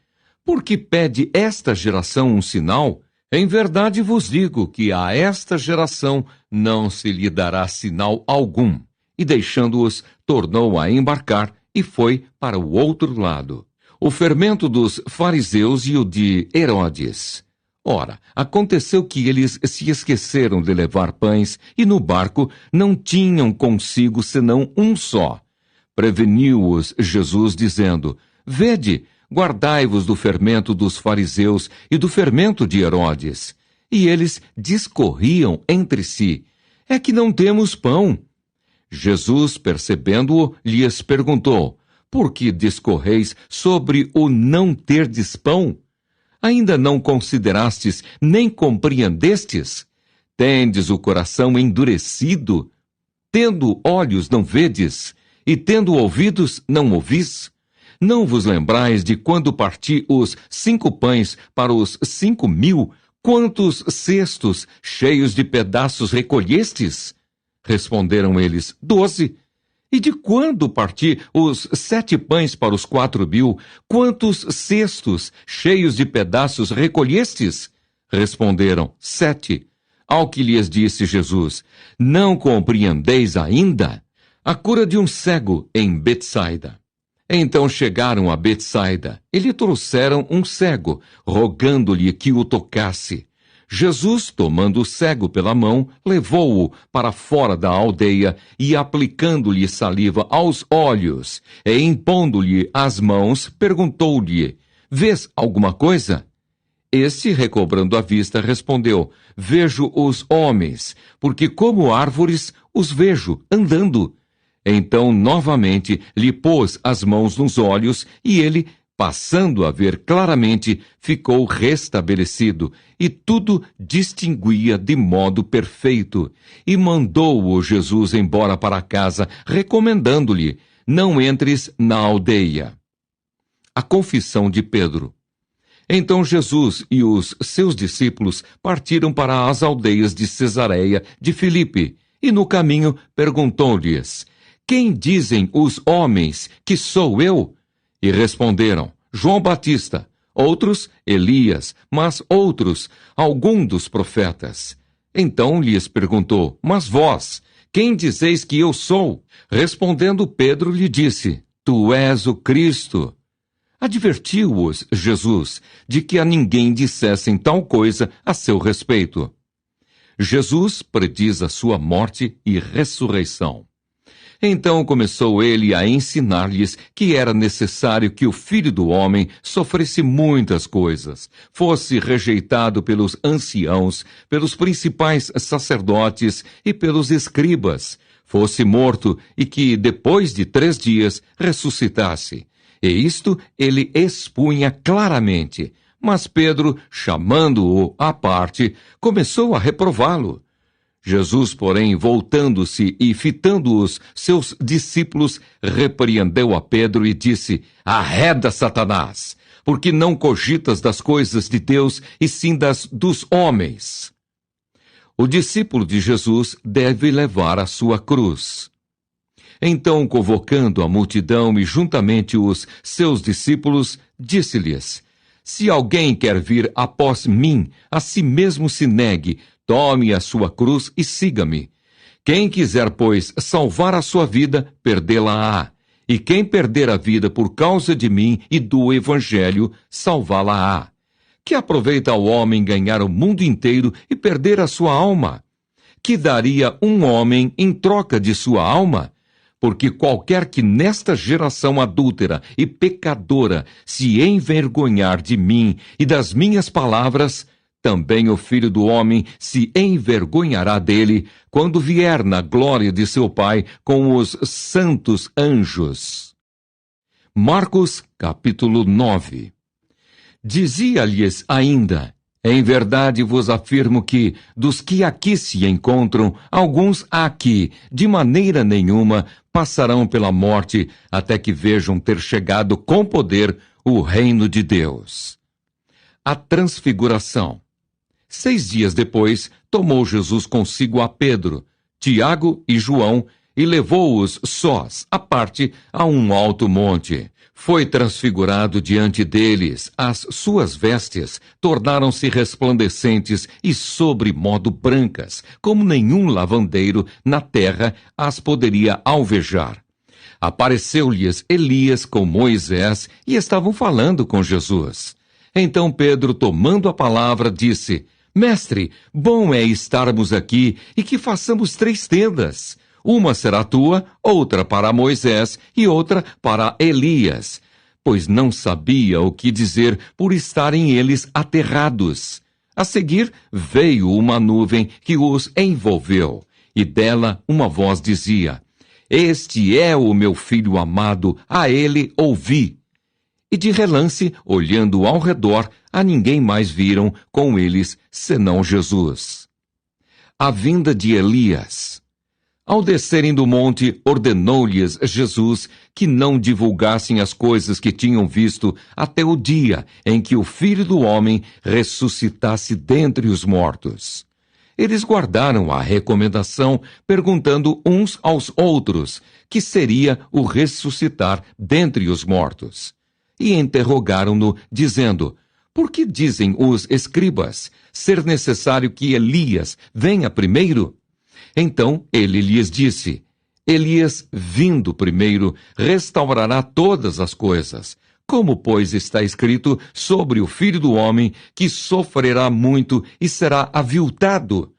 Por que pede esta geração um sinal? Em verdade vos digo que a esta geração não se lhe dará sinal algum. E deixando-os, tornou a embarcar, e foi para o outro lado. O fermento dos fariseus e o de Herodes. Ora, aconteceu que eles se esqueceram de levar pães, e no barco não tinham consigo senão um só. Preveniu-os Jesus, dizendo: Vede, guardai-vos do fermento dos fariseus e do fermento de Herodes. E eles discorriam entre si: É que não temos pão. Jesus, percebendo-o, lhes perguntou: Por que discorreis sobre o não terdes pão? Ainda não considerastes, nem compreendestes? Tendes o coração endurecido? Tendo olhos não vedes, e tendo ouvidos não ouvis? Não vos lembrais de quando parti os 5 pães para os 5.000, quantos cestos cheios de pedaços recolhestes? Responderam eles: 12. E de quando parti os 7 pães para os 4.000, quantos cestos cheios de pedaços recolhestes? Responderam: 7. Ao que lhes disse Jesus: Não compreendeis ainda? A cura de um cego em Betsaida. Então chegaram a Betsaida e lhe trouxeram um cego, rogando-lhe que o tocasse. Jesus, tomando o cego pela mão, levou-o para fora da aldeia e, aplicando-lhe saliva aos olhos e impondo-lhe as mãos, perguntou-lhe: Vês alguma coisa? Este, recobrando a vista, respondeu: Vejo os homens, porque como árvores os vejo andando. Então, novamente, lhe pôs as mãos nos olhos, e ele, passando a ver claramente, ficou restabelecido, e tudo distinguia de modo perfeito. E mandou-o Jesus embora para casa, recomendando-lhe: Não entres na aldeia. A confissão de Pedro. Então Jesus e os seus discípulos partiram para as aldeias de Cesareia de Filipe, e no caminho perguntou-lhes: Quem dizem os homens que sou eu? E responderam: João Batista, outros Elias, mas outros algum dos profetas. Então lhes perguntou: Mas vós, quem dizeis que eu sou? Respondendo Pedro lhe disse: Tu és o Cristo. Advertiu-os Jesus de que a ninguém dissessem tal coisa a seu respeito. Jesus prediz a sua morte e ressurreição. Então começou ele a ensinar-lhes que era necessário que o Filho do Homem sofresse muitas coisas, fosse rejeitado pelos anciãos, pelos principais sacerdotes e pelos escribas, fosse morto e que, depois de 3 dias, ressuscitasse. E isto ele expunha claramente. Mas Pedro, chamando-o à parte, começou a reprová-lo. Jesus, porém, voltando-se e fitando os seus discípulos, repreendeu a Pedro e disse: Arreda, Satanás, porque não cogitas das coisas de Deus, e sim das dos homens. O discípulo de Jesus deve levar a sua cruz. Então, convocando a multidão e juntamente os seus discípulos, disse-lhes: Se alguém quer vir após mim, a si mesmo se negue, tome a sua cruz e siga-me. Quem quiser, pois, salvar a sua vida, perdê-la-á. E quem perder a vida por causa de mim e do Evangelho, salvá-la-á. Que aproveita ao homem ganhar o mundo inteiro e perder a sua alma? que daria um homem em troca de sua alma? Porque qualquer que nesta geração adúltera e pecadora se envergonhar de mim e das minhas palavras, também o Filho do Homem se envergonhará dele, quando vier na glória de seu Pai com os santos anjos. Marcos, capítulo 9. Dizia-lhes ainda: em verdade vos afirmo que, dos que aqui se encontram, alguns aqui, de maneira nenhuma, passarão pela morte, até que vejam ter chegado com poder o reino de Deus. A transfiguração. 6 dias depois, tomou Jesus consigo a Pedro, Tiago e João, e levou-os sós, à parte, a um alto monte. Foi transfigurado diante deles, as suas vestes tornaram-se resplandecentes e sobremodo brancas, como nenhum lavandeiro na terra as poderia alvejar. Apareceu-lhes Elias com Moisés e estavam falando com Jesus. Então Pedro, tomando a palavra, disse: Mestre, bom é estarmos aqui e que façamos 3 tendas. Uma será tua, outra para Moisés e outra para Elias. Pois não sabia o que dizer por estarem eles aterrados. A seguir veio uma nuvem que os envolveu, e dela uma voz dizia: Este é o meu filho amado, a ele ouvi. E de relance, olhando ao redor, a ninguém mais viram com eles, senão Jesus. A vinda de Elias. Ao descerem do monte, ordenou-lhes Jesus que não divulgassem as coisas que tinham visto até o dia em que o Filho do Homem ressuscitasse dentre os mortos. Eles guardaram a recomendação, perguntando uns aos outros que seria o ressuscitar dentre os mortos. E interrogaram-no, dizendo: Por que dizem os escribas ser necessário que Elias venha primeiro? Então ele lhes disse: Elias, vindo primeiro, restaurará todas as coisas. Como, pois, está escrito sobre o Filho do Homem, que sofrerá muito e será aviltado?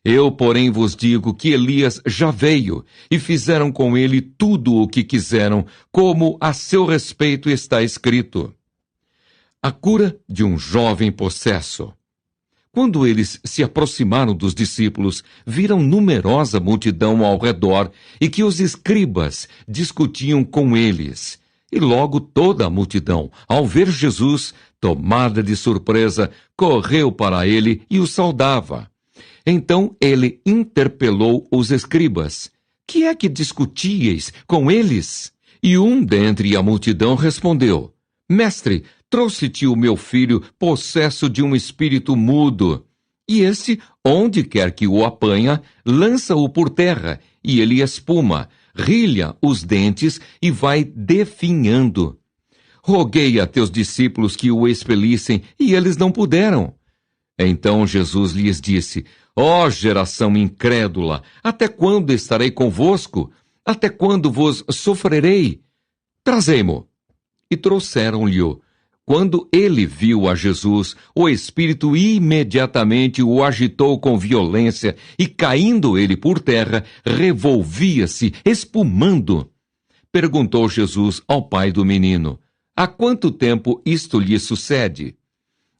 Eu, porém, vos digo que Elias já veio, e fizeram com ele tudo o que quiseram, como a seu respeito está escrito. A cura de um jovem possesso. Quando eles se aproximaram dos discípulos, viram numerosa multidão ao redor e que os escribas discutiam com eles. E logo toda a multidão, ao ver Jesus, tomada de surpresa, correu para ele e o saudava. Então ele interpelou os escribas: Que é que discutíeis com eles? E um dentre a multidão respondeu: Mestre, trouxe-te o meu filho possesso de um espírito mudo. E este, onde quer que o apanha, lança-o por terra, e ele espuma, rilha os dentes e vai definhando. Roguei a teus discípulos que o expelissem, e eles não puderam. Então Jesus lhes disse: Ó geração incrédula, até quando estarei convosco? Até quando vos sofrerei? Trazei-mo. E trouxeram-lhe-o. Quando ele viu a Jesus, o Espírito imediatamente o agitou com violência, e caindo ele por terra, revolvia-se, espumando. Perguntou Jesus ao pai do menino: Há quanto tempo isto lhe sucede?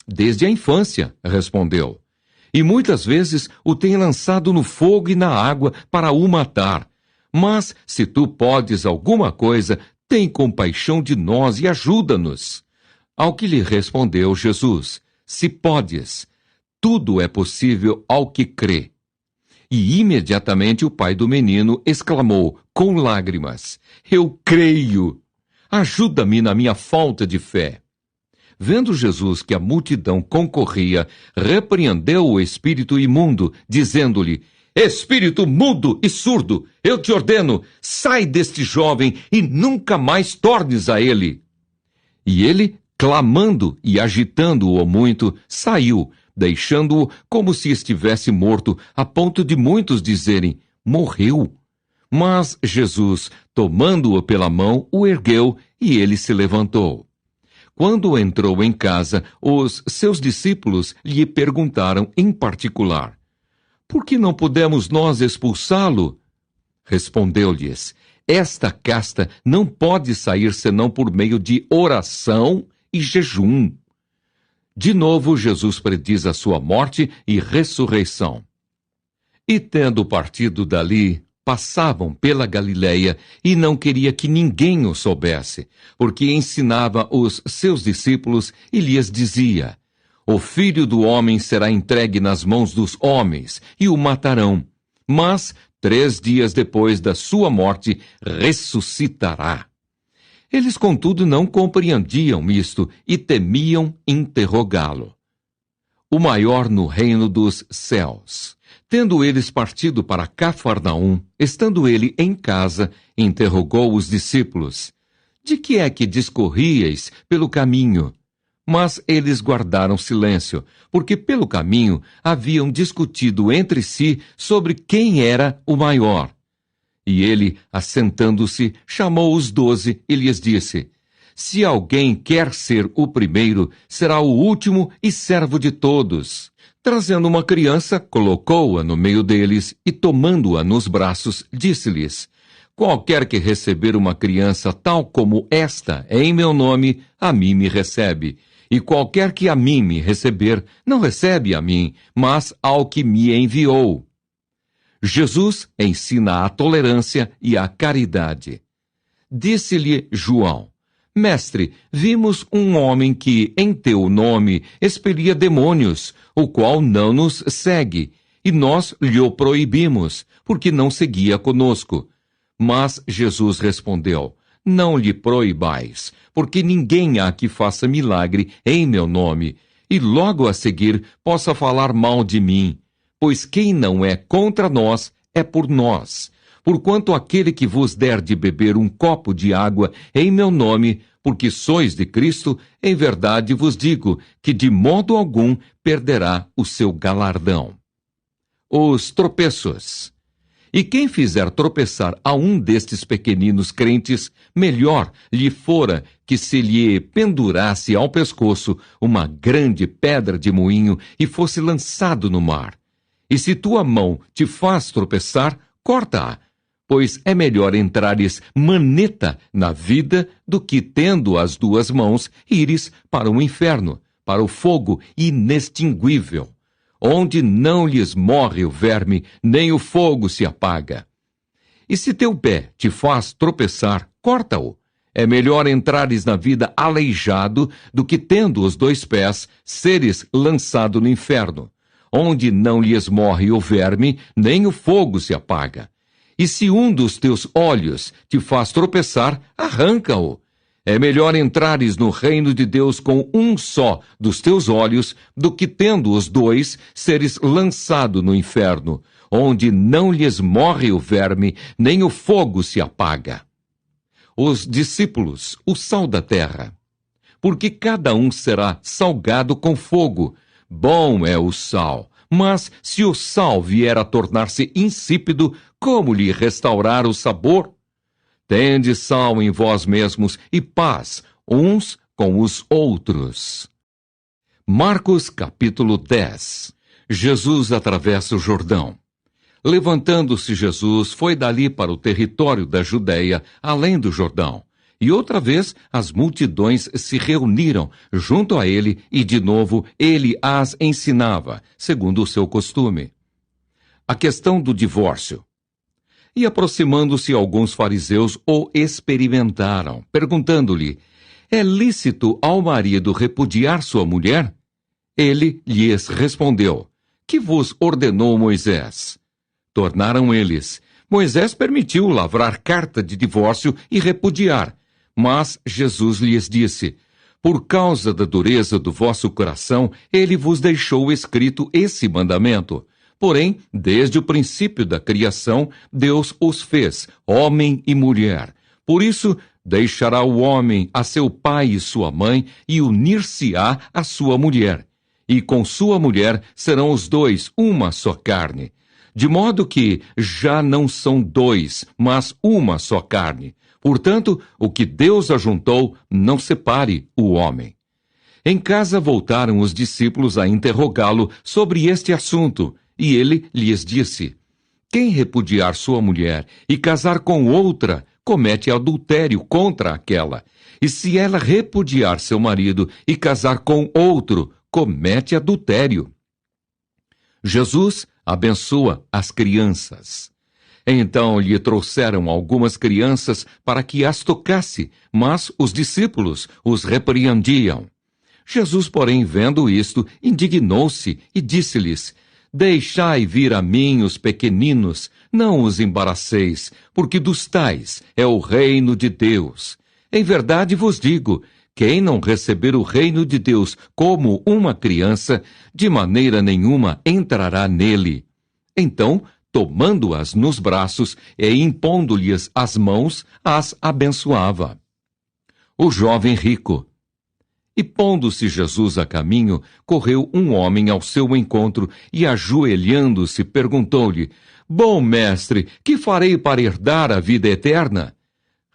Desde a infância, respondeu. E muitas vezes o tem lançado no fogo e na água para o matar. Mas, se tu podes alguma coisa, tem compaixão de nós e ajuda-nos. Ao que lhe respondeu Jesus: Se podes, tudo é possível ao que crê. E imediatamente o pai do menino exclamou, com lágrimas: Eu creio! Ajuda-me na minha falta de fé. Vendo Jesus que a multidão concorria, repreendeu o espírito imundo, dizendo-lhe: Espírito mudo e surdo, eu te ordeno, sai deste jovem e nunca mais tornes a ele. E ele, clamando e agitando-o muito, saiu, deixando-o como se estivesse morto, a ponto de muitos dizerem: Morreu. Mas Jesus, tomando-o pela mão, o ergueu e ele se levantou. Quando entrou em casa, os seus discípulos lhe perguntaram em particular: Por que não pudemos nós expulsá-lo? Respondeu-lhes: esta casta não pode sair senão por meio de oração e jejum. De novo, Jesus prediz a sua morte e ressurreição. E tendo partido dali, passavam pela Galileia, e não queria que ninguém o soubesse, porque ensinava os seus discípulos e lhes dizia: o Filho do Homem será entregue nas mãos dos homens, e o matarão. Mas 3 dias depois da sua morte, ressuscitará. Eles, contudo, não compreendiam isto e temiam interrogá-lo. O maior no reino dos céus. Tendo eles partido para Cafarnaum, estando ele em casa, interrogou os discípulos: de que é que discorríeis pelo caminho? Mas eles guardaram silêncio, porque pelo caminho haviam discutido entre si sobre quem era o maior. E ele, assentando-se, chamou os 12 e lhes disse: se alguém quer ser o primeiro, será o último e servo de todos. Trazendo uma criança, colocou-a no meio deles e, tomando-a nos braços, disse-lhes: qualquer que receber uma criança tal como esta em meu nome, a mim me recebe. E qualquer que a mim me receber, não recebe a mim, mas ao que me enviou. Jesus ensina a tolerância e a caridade. Disse-lhe João: mestre, vimos um homem que, em teu nome, expelia demônios, o qual não nos segue, e nós lhe o proibimos, porque não seguia conosco. Mas Jesus respondeu: não lhe proibais, porque ninguém há que faça milagre em meu nome, e logo a seguir possa falar mal de mim. Pois quem não é contra nós, é por nós. Porquanto aquele que vos der de beber um copo de água em meu nome, porque sois de Cristo, em verdade vos digo que de modo algum perderá o seu galardão. Os tropeços. E quem fizer tropeçar a um destes pequeninos crentes, melhor lhe fora que se lhe pendurasse ao pescoço uma grande pedra de moinho e fosse lançado no mar. E se tua mão te faz tropeçar, corta-a, pois é melhor entrares maneta na vida do que, tendo as 2 mãos, ires para o inferno, para o fogo inextinguível, onde não lhes morre o verme, nem o fogo se apaga. E se teu pé te faz tropeçar, corta-o. É melhor entrares na vida aleijado do que, tendo os 2 pés, seres lançado no inferno, onde não lhes morre o verme, nem o fogo se apaga. E se um dos teus olhos te faz tropeçar, arranca-o. É melhor entrares no reino de Deus com um só dos teus olhos, do que, tendo os 2, seres lançado no inferno, onde não lhes morre o verme, nem o fogo se apaga. Os discípulos, o sal da terra. Porque cada um será salgado com fogo. Bom é o sal, mas se o sal vier a tornar-se insípido, como lhe restaurar o sabor? Tende sal em vós mesmos e paz uns com os outros. Marcos capítulo 10. Jesus atravessa o Jordão. Levantando-se Jesus, foi dali para o território da Judéia, além do Jordão. E outra vez as multidões se reuniram junto a ele, e de novo ele as ensinava, segundo o seu costume. A questão do divórcio. E aproximando-se alguns fariseus o experimentaram, perguntando-lhe: é lícito ao marido repudiar sua mulher? Ele lhes respondeu: que vos ordenou Moisés? Tornaram eles: Moisés permitiu lavrar carta de divórcio e repudiar. Mas Jesus lhes disse: por causa da dureza do vosso coração, ele vos deixou escrito esse mandamento. Porém, desde o princípio da criação, Deus os fez, homem e mulher. Por isso, deixará o homem a seu pai e sua mãe, e unir-se-á à sua mulher. E com sua mulher serão os 2 uma só carne. De modo que já não são 2, mas uma só carne. Portanto, o que Deus ajuntou, não separe o homem. Em casa voltaram os discípulos a interrogá-lo sobre este assunto, E ele lhes disse: quem repudiar sua mulher e casar com outra, comete adultério contra aquela. E se ela repudiar seu marido e casar com outro, comete adultério. Jesus abençoa as crianças. Então lhe trouxeram algumas crianças para que as tocasse, mas os discípulos os repreendiam. Jesus, porém, vendo isto, indignou-se e disse-lhes: deixai vir a mim os pequeninos, não os embaraceis, porque dos tais é o reino de Deus. Em verdade vos digo, quem não receber o reino de Deus como uma criança, de maneira nenhuma entrará nele. Então, tomando-as nos braços e impondo-lhes as mãos, as abençoava. O jovem rico. E pondo-se Jesus a caminho, correu um homem ao seu encontro e, ajoelhando-se, perguntou-lhe: bom mestre, que farei para herdar a vida eterna?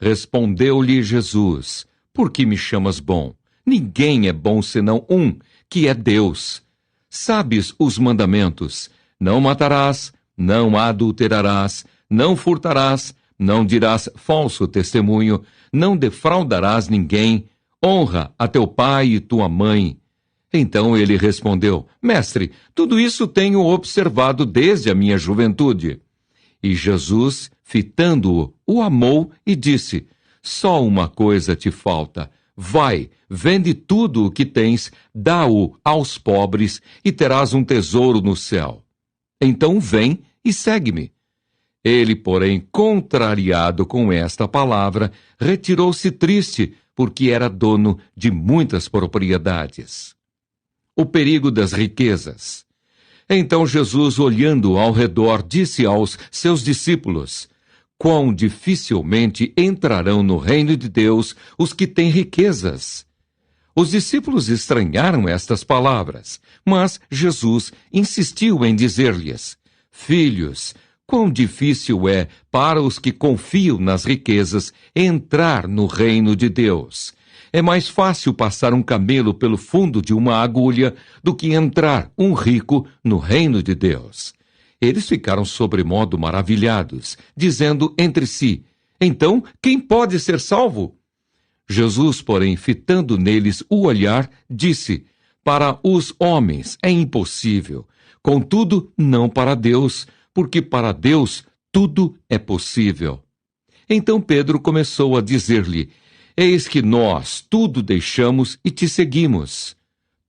Respondeu-lhe Jesus: por que me chamas bom? Ninguém é bom senão um, que é Deus. Sabes os mandamentos: não matarás, não adulterarás, não furtarás, não dirás falso testemunho, não defraudarás ninguém, honra a teu pai e tua mãe. Então ele respondeu: mestre, tudo isso tenho observado desde a minha juventude. E Jesus, fitando-o, o amou e disse: só uma coisa te falta. Vai, vende tudo o que tens, dá-o aos pobres e terás um tesouro no céu. Então vem e segue-me. Ele, porém, contrariado com esta palavra, retirou-se triste, porque era dono de muitas propriedades. O perigo das riquezas. Então Jesus, olhando ao redor, disse aos seus discípulos: quão dificilmente entrarão no reino de Deus os que têm riquezas. Os discípulos estranharam estas palavras, mas Jesus insistiu em dizer-lhes: filhos, quão difícil é para os que confiam nas riquezas entrar no reino de Deus. É mais fácil passar um camelo pelo fundo de uma agulha do que entrar um rico no reino de Deus. Eles ficaram sobremodo maravilhados, dizendo entre si: então, quem pode ser salvo? Jesus, porém, fitando neles o olhar, disse: para os homens é impossível, contudo, não para Deus, porque para Deus tudo é possível. Então Pedro começou a dizer-lhe: eis que nós tudo deixamos e te seguimos.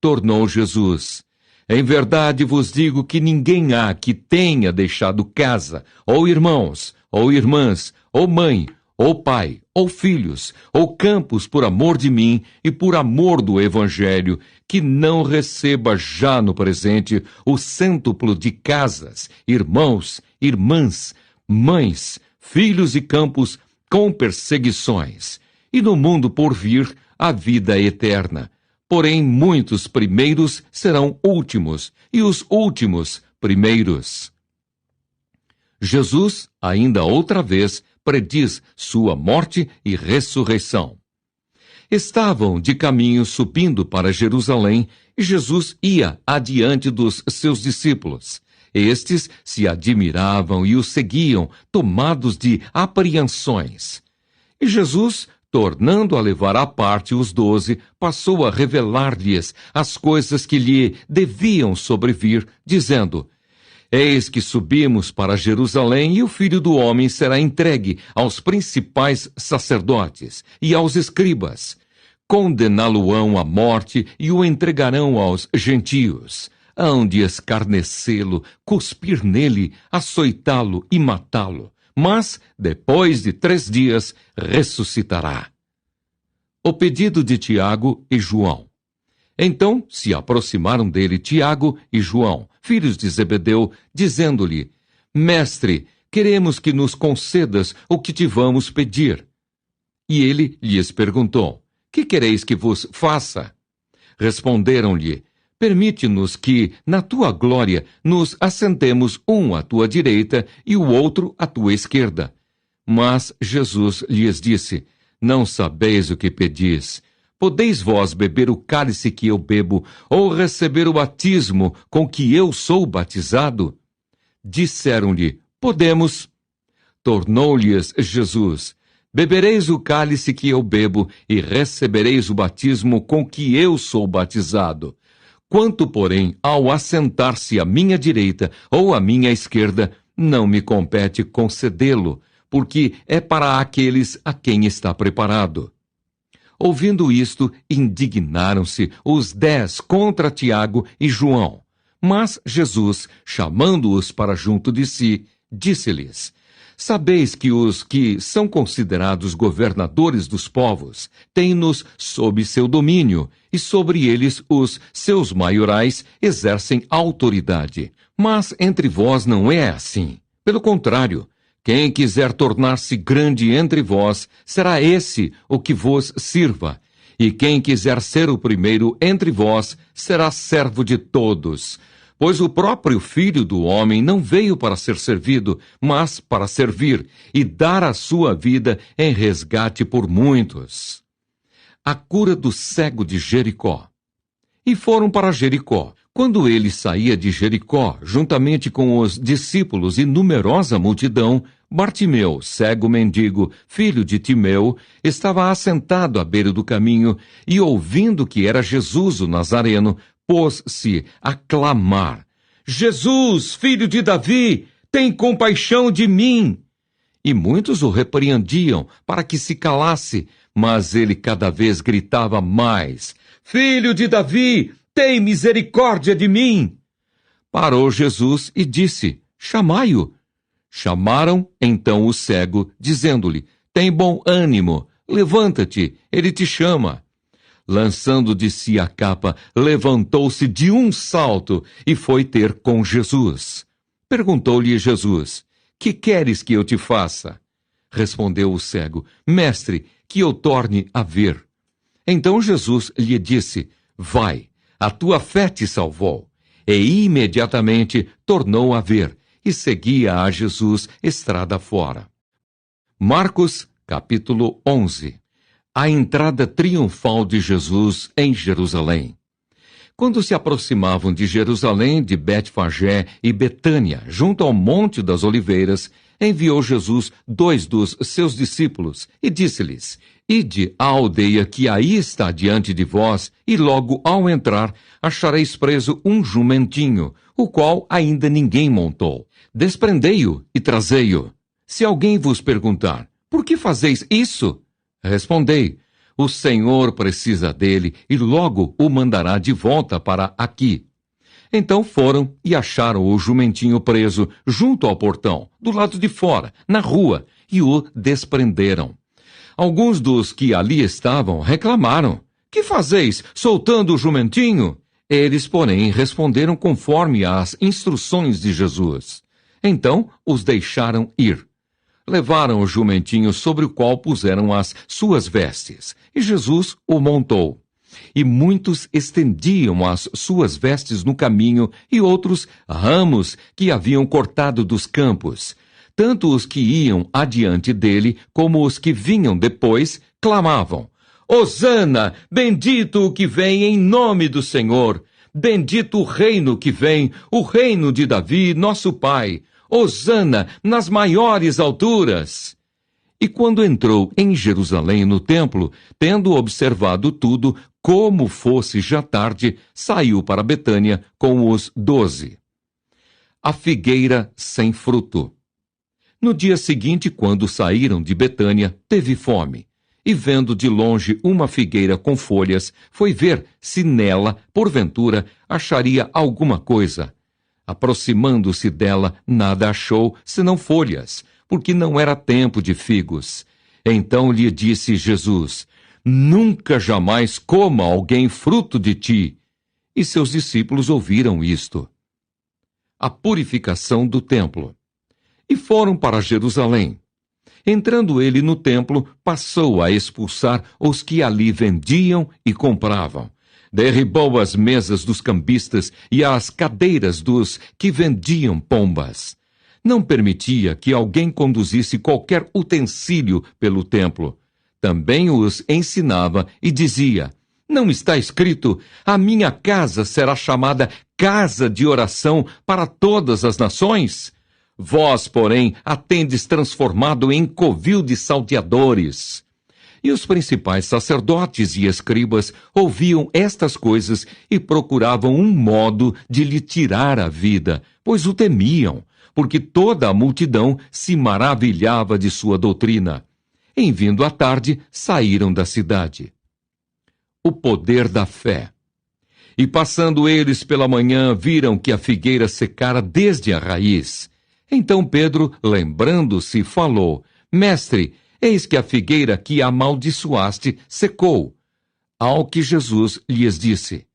Tornou Jesus: em verdade vos digo que ninguém há que tenha deixado casa, ou irmãos, ou irmãs, ou mãe, ou pai, ou filhos, ou campos por amor de mim e por amor do Evangelho, que não receba já no presente o cêntuplo de casas, irmãos, irmãs, mães, filhos e campos com perseguições, e no mundo por vir a vida eterna. Porém, muitos primeiros serão últimos, e os últimos primeiros. Jesus, ainda outra vez, prediz sua morte e ressurreição. Estavam de caminho subindo para Jerusalém, e Jesus ia adiante dos seus discípulos. Estes se admiravam e o seguiam, tomados de apreensões. E Jesus, tornando a levar à parte os 12, passou a revelar-lhes as coisas que lhe deviam sobrevir, dizendo: eis que subimos para Jerusalém, e o Filho do Homem será entregue aos principais sacerdotes e aos escribas. Condená-lo-ão à morte e o entregarão aos gentios. Hão de escarnecê-lo, cuspir nele, açoitá-lo e matá-lo. Mas, depois de 3 dias, ressuscitará. O pedido de Tiago e João. Então se aproximaram dele Tiago e João, filhos de Zebedeu, dizendo-lhe: mestre, queremos que nos concedas o que te vamos pedir. E ele lhes perguntou: que quereis que vos faça? Responderam-lhe: permite-nos que, na tua glória, nos assentemos um à tua direita e o outro à tua esquerda. Mas Jesus lhes disse: não sabeis o que pedis. Podeis vós beber o cálice que eu bebo, ou receber o batismo com que eu sou batizado? Disseram-lhe: Podemos. Tornou-lhes Jesus: Bebereis o cálice que eu bebo, e recebereis o batismo com que eu sou batizado. Quanto, porém, ao assentar-se à minha direita ou à minha esquerda, não me compete concedê-lo, porque é para aqueles a quem está preparado. Ouvindo isto, indignaram-se os 10 contra Tiago e João. Mas Jesus, chamando-os para junto de si, disse-lhes: Sabeis que os que são considerados governadores dos povos têm-nos sob seu domínio, e sobre eles os seus maiorais exercem autoridade. Mas entre vós não é assim. Pelo contrário, quem quiser tornar-se grande entre vós, será esse o que vos sirva. E quem quiser ser o primeiro entre vós, será servo de todos. Pois o próprio Filho do Homem não veio para ser servido, mas para servir e dar a sua vida em resgate por muitos. A cura do cego de Jericó. E foram para Jericó. Quando ele saía de Jericó, juntamente com os discípulos e numerosa multidão, Bartimeu, cego mendigo, filho de Timeu, estava assentado à beira do caminho e, ouvindo que era Jesus o Nazareno, pôs-se a clamar: Jesus, filho de Davi, tem compaixão de mim! E muitos o repreendiam para que se calasse, mas ele cada vez gritava mais: Filho de Davi, tem misericórdia de mim! Parou Jesus e disse: Chamai-o. Chamaram então o cego, dizendo-lhe: Tem bom ânimo, levanta-te, ele te chama. Lançando de si a capa, levantou-se de um salto e foi ter com Jesus. Perguntou-lhe Jesus: Que queres que eu te faça? Respondeu o cego: Mestre, que eu torne a ver. Então Jesus lhe disse: Vai, a tua fé te salvou. E imediatamente tornou a ver, e seguia a Jesus estrada fora. Marcos, capítulo 11. A entrada triunfal de Jesus em Jerusalém. Quando se aproximavam de Jerusalém, de Betfagé e Betânia, junto ao Monte das Oliveiras, enviou Jesus 2 dos seus discípulos e disse-lhes: Ide à aldeia que aí está diante de vós, e logo ao entrar achareis preso um jumentinho, o qual ainda ninguém montou. Desprendei-o e trazei-o. Se alguém vos perguntar: Por que fazeis isso? Respondei: O Senhor precisa dele e logo o mandará de volta para aqui. Então foram e acharam o jumentinho preso junto ao portão, do lado de fora, na rua, e o desprenderam. Alguns dos que ali estavam reclamaram: Que fazeis, soltando o jumentinho? Eles, porém, responderam conforme as instruções de Jesus. Então os deixaram ir. Levaram o jumentinho sobre o qual puseram as suas vestes, e Jesus o montou. E muitos estendiam as suas vestes no caminho, e outros ramos que haviam cortado dos campos. Tanto os que iam adiante dele, como os que vinham depois, clamavam: Hosana, bendito o que vem em nome do Senhor! Bendito o reino que vem, o reino de Davi, nosso pai! Hosana nas maiores alturas! E quando entrou em Jerusalém no templo, tendo observado tudo, como fosse já tarde, saiu para Betânia com os 12. A figueira sem fruto. No dia seguinte, quando saíram de Betânia, teve fome. E vendo de longe uma figueira com folhas, foi ver se nela, porventura, acharia alguma coisa. Aproximando-se dela, nada achou, senão folhas, porque não era tempo de figos. Então lhe disse Jesus: Nunca jamais coma alguém fruto de ti. E seus discípulos ouviram isto. A purificação do templo. E foram para Jerusalém. Entrando ele no templo, passou a expulsar os que ali vendiam e compravam. Derribou as mesas dos cambistas e as cadeiras dos que vendiam pombas. Não permitia que alguém conduzisse qualquer utensílio pelo templo. Também os ensinava e dizia: Não está escrito: A minha casa será chamada casa de oração para todas as nações? Vós, porém, a tendes transformado em covil de salteadores. E os principais sacerdotes e escribas ouviam estas coisas e procuravam um modo de lhe tirar a vida, pois o temiam, porque toda a multidão se maravilhava de sua doutrina. Em vindo à tarde, saíram da cidade. O poder da fé. E passando eles pela manhã, viram que a figueira secara desde a raiz. Então Pedro, lembrando-se, falou: Mestre, eis que a figueira que amaldiçoaste secou. Ao que Jesus lhes disse: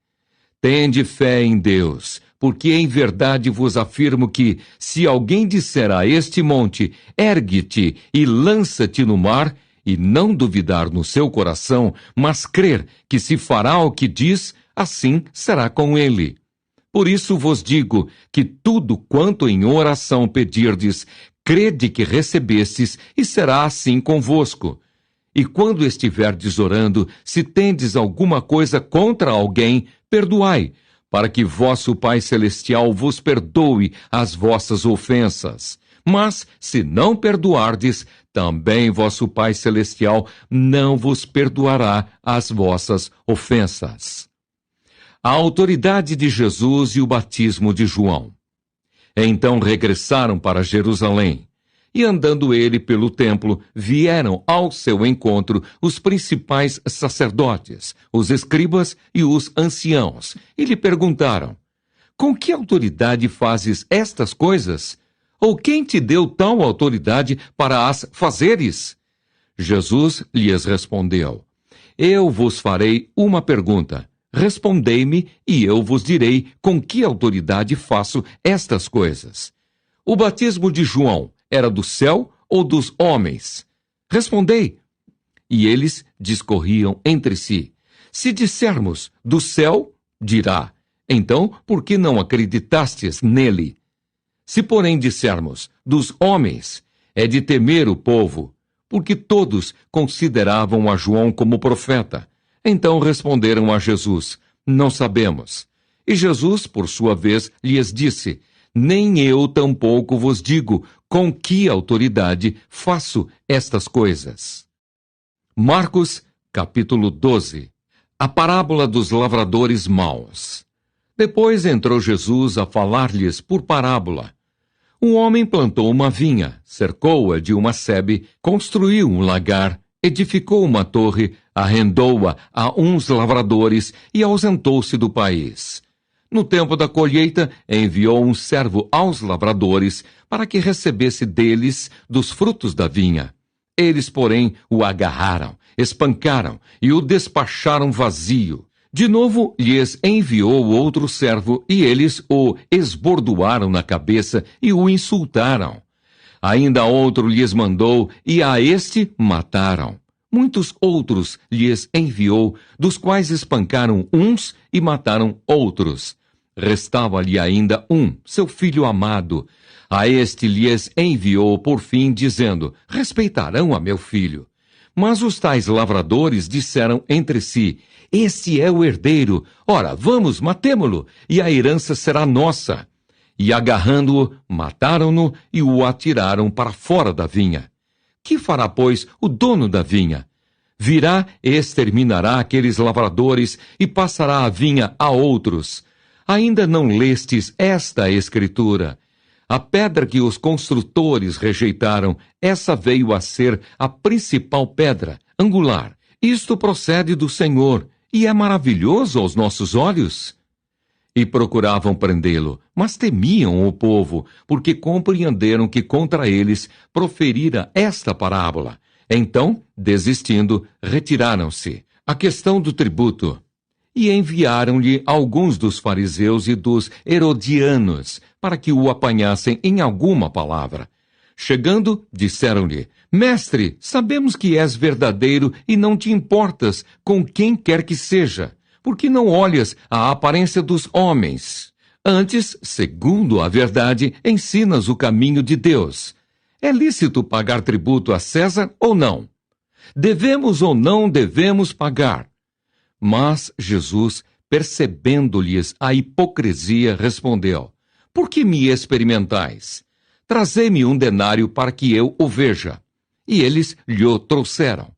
Tende fé em Deus, porque em verdade vos afirmo que, se alguém disser a este monte, ergue-te e lança-te no mar, e não duvidar no seu coração, mas crer que se fará o que diz, assim será com ele. Por isso vos digo que tudo quanto em oração pedirdes, crede que recebestes, e será assim convosco. E quando estiverdes orando, se tendes alguma coisa contra alguém, perdoai, para que vosso Pai Celestial vos perdoe as vossas ofensas. Mas, se não perdoardes, também vosso Pai Celestial não vos perdoará as vossas ofensas. A autoridade de Jesus e o batismo de João. Então regressaram para Jerusalém. E andando ele pelo templo, vieram ao seu encontro os principais sacerdotes, os escribas e os anciãos, e lhe perguntaram: Com que autoridade fazes estas coisas? Ou quem te deu tal autoridade para as fazeres? Jesus lhes respondeu: Eu vos farei uma pergunta. Respondei-me, e eu vos direi com que autoridade faço estas coisas. O batismo de João era do céu ou dos homens? Respondei. E eles discorriam entre si. Se dissermos do céu, dirá: Então, por que não acreditastes nele? Se, porém, dissermos dos homens, é de temer o povo, porque todos consideravam a João como profeta. Então responderam a Jesus: Não sabemos. E Jesus, por sua vez, lhes disse: Nem eu tampouco vos digo com que autoridade faço estas coisas. Marcos, capítulo 12. A parábola dos lavradores maus. Depois entrou Jesus a falar-lhes por parábola. Um homem plantou uma vinha, cercou-a de uma sebe, construiu um lagar, edificou uma torre, arrendou-a a uns lavradores e ausentou-se do país. No tempo da colheita, enviou um servo aos lavradores para que recebesse deles dos frutos da vinha. Eles, porém, o agarraram, espancaram e o despacharam vazio. De novo lhes enviou outro servo e eles o esbordoaram na cabeça e o insultaram. Ainda outro lhes mandou, e a este mataram. Muitos outros lhes enviou, dos quais espancaram uns e mataram outros. Restava-lhe ainda um, seu filho amado. A este lhes enviou por fim, dizendo: Respeitarão a meu filho. Mas os tais lavradores disseram entre si: Este é o herdeiro. Ora, vamos, matemo-lo, e a herança será nossa. E agarrando-o, mataram-no e o atiraram para fora da vinha. Que fará, pois, o dono da vinha? Virá, exterminará aqueles lavradores e passará a vinha a outros. Ainda não lestes esta escritura? A pedra que os construtores rejeitaram, essa veio a ser a principal pedra, angular. Isto procede do Senhor, e é maravilhoso aos nossos olhos. E procuravam prendê-lo, mas temiam o povo, porque compreenderam que contra eles proferira esta parábola. Então, desistindo, retiraram-se. A questão do tributo. E enviaram-lhe alguns dos fariseus e dos herodianos, para que o apanhassem em alguma palavra. Chegando, disseram-lhe: Mestre, sabemos que és verdadeiro e não te importas com quem quer que seja, porque não olhas a aparência dos homens. Antes, segundo a verdade, ensinas o caminho de Deus. É lícito pagar tributo a César ou não? Devemos ou não devemos pagar? Mas Jesus, percebendo-lhes a hipocrisia, respondeu: Por que me experimentais? Trazei-me 1 denário para que eu o veja. E eles lhe o trouxeram.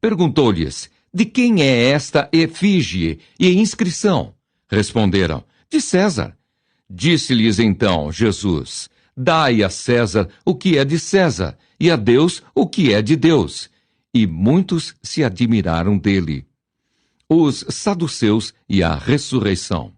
Perguntou-lhes: de quem é esta efígie e inscrição? Responderam: de César. Disse-lhes então Jesus: dai a César o que é de César, e a Deus o que é de Deus. E muitos se admiraram dele. Os saduceus e a ressurreição.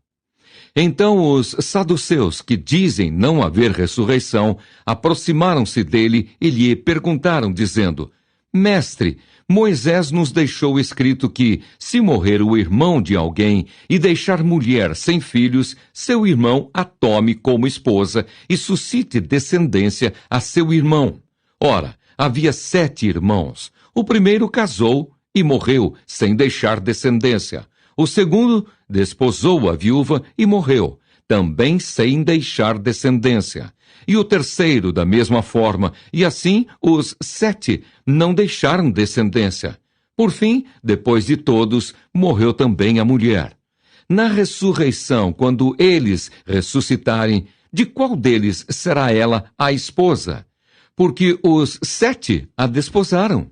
Então os saduceus, que dizem não haver ressurreição, aproximaram-se dele e lhe perguntaram, dizendo: Mestre, Moisés nos deixou escrito que, se morrer o irmão de alguém e deixar mulher sem filhos, seu irmão a tome como esposa e suscite descendência a seu irmão. Ora, havia 7 irmãos. O primeiro casou e morreu sem deixar descendência. O segundo desposou a viúva e morreu, também sem deixar descendência. E o terceiro, da mesma forma, e assim os 7 não deixaram descendência. Por fim, depois de todos, morreu também a mulher. Na ressurreição, quando eles ressuscitarem, de qual deles será ela a esposa? Porque os 7 a desposaram.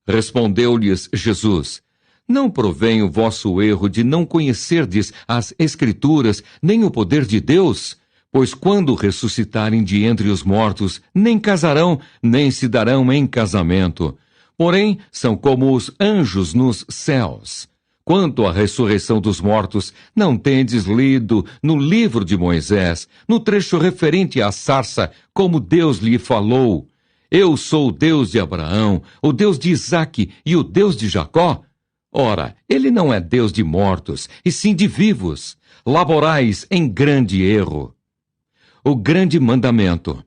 Respondeu-lhes Jesus: não provém o vosso erro de não conhecerdes as Escrituras, nem o poder de Deus? Pois quando ressuscitarem de entre os mortos, nem casarão, nem se darão em casamento. Porém, são como os anjos nos céus. Quanto à ressurreição dos mortos, não tendes lido no livro de Moisés, no trecho referente à sarça, como Deus lhe falou: eu sou o Deus de Abraão, o Deus de Isaque e o Deus de Jacó? Ora, ele não é Deus de mortos, e sim de vivos. Laborais em grande erro. O grande mandamento.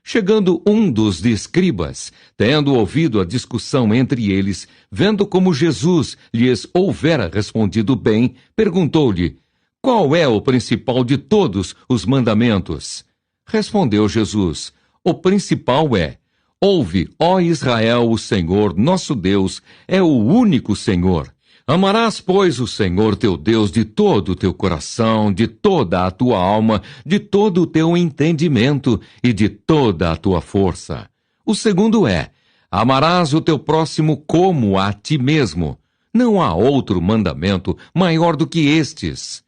Chegando um dos escribas, tendo ouvido a discussão entre eles, vendo como Jesus lhes houvera respondido bem, perguntou-lhe: qual é o principal de todos os mandamentos? Respondeu Jesus: o principal é: ouve, ó Israel, o Senhor, nosso Deus, é o único Senhor. Amarás, pois, o Senhor teu Deus de todo o teu coração, de toda a tua alma, de todo o teu entendimento e de toda a tua força. O segundo é: amarás o teu próximo como a ti mesmo. Não há outro mandamento maior do que estes.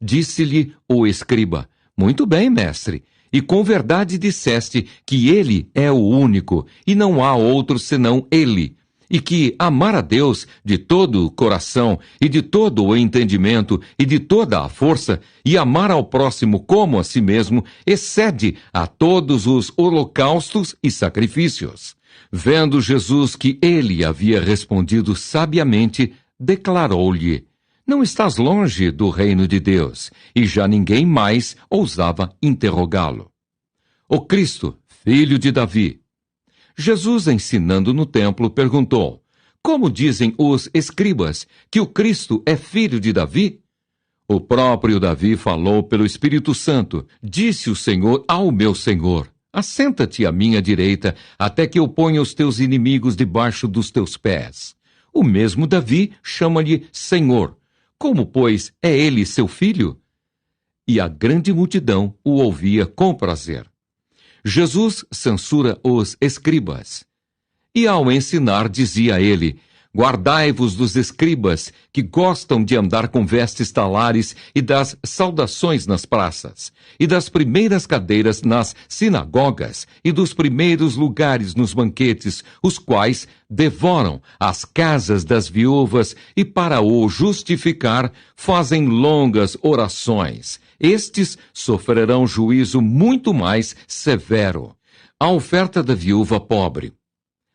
Disse-lhe o escriba: muito bem, mestre. E com verdade disseste que ele é o único, e não há outro senão ele, e que amar a Deus de todo o coração, e de todo o entendimento, e de toda a força, e amar ao próximo como a si mesmo, excede a todos os holocaustos e sacrifícios. Vendo Jesus que ele havia respondido sabiamente, declarou-lhe: não estás longe do reino de Deus, e já ninguém mais ousava interrogá-lo. O Cristo, filho de Davi. Jesus, ensinando no templo, perguntou: como dizem os escribas que o Cristo é filho de Davi? O próprio Davi falou pelo Espírito Santo: disse o Senhor ao meu Senhor: assenta-te à minha direita, até que eu ponha os teus inimigos debaixo dos teus pés. O mesmo Davi chama-lhe Senhor. Como, pois, é ele seu filho? E a grande multidão o ouvia com prazer. Jesus censura os escribas. E ao ensinar, dizia ele: guardai-vos dos escribas, que gostam de andar com vestes talares e das saudações nas praças, e das primeiras cadeiras nas sinagogas, e dos primeiros lugares nos banquetes, os quais devoram as casas das viúvas, e para o justificar fazem longas orações. Estes sofrerão juízo muito mais severo. A oferta da viúva pobre.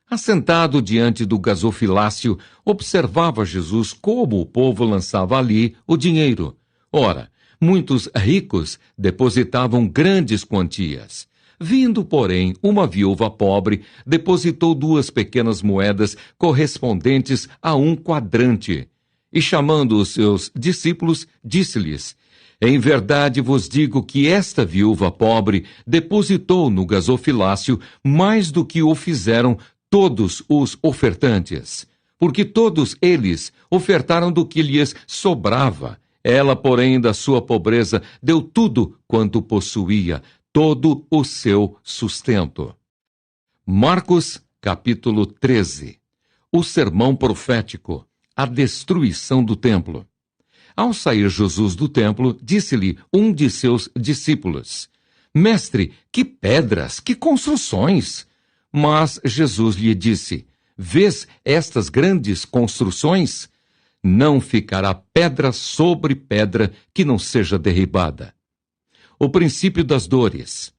Assentado diante do gasofilácio, observava Jesus como o povo lançava ali o dinheiro. Ora, muitos ricos depositavam grandes quantias. Vindo, porém, uma viúva pobre, depositou 2 pequenas moedas correspondentes a 1 quadrante. E chamando os seus discípulos, disse-lhes: em verdade vos digo que esta viúva pobre depositou no gasofilácio mais do que o fizeram todos os ofertantes, porque todos eles ofertaram do que lhes sobrava. Ela, porém, da sua pobreza, deu tudo quanto possuía, todo o seu sustento. Marcos, capítulo 13. O sermão profético, a destruição do templo. Ao sair Jesus do templo, disse-lhe um de seus discípulos: Mestre, que pedras, que construções! Mas Jesus lhe disse: Vês estas grandes construções? Não ficará pedra sobre pedra que não seja derribada. O princípio das dores.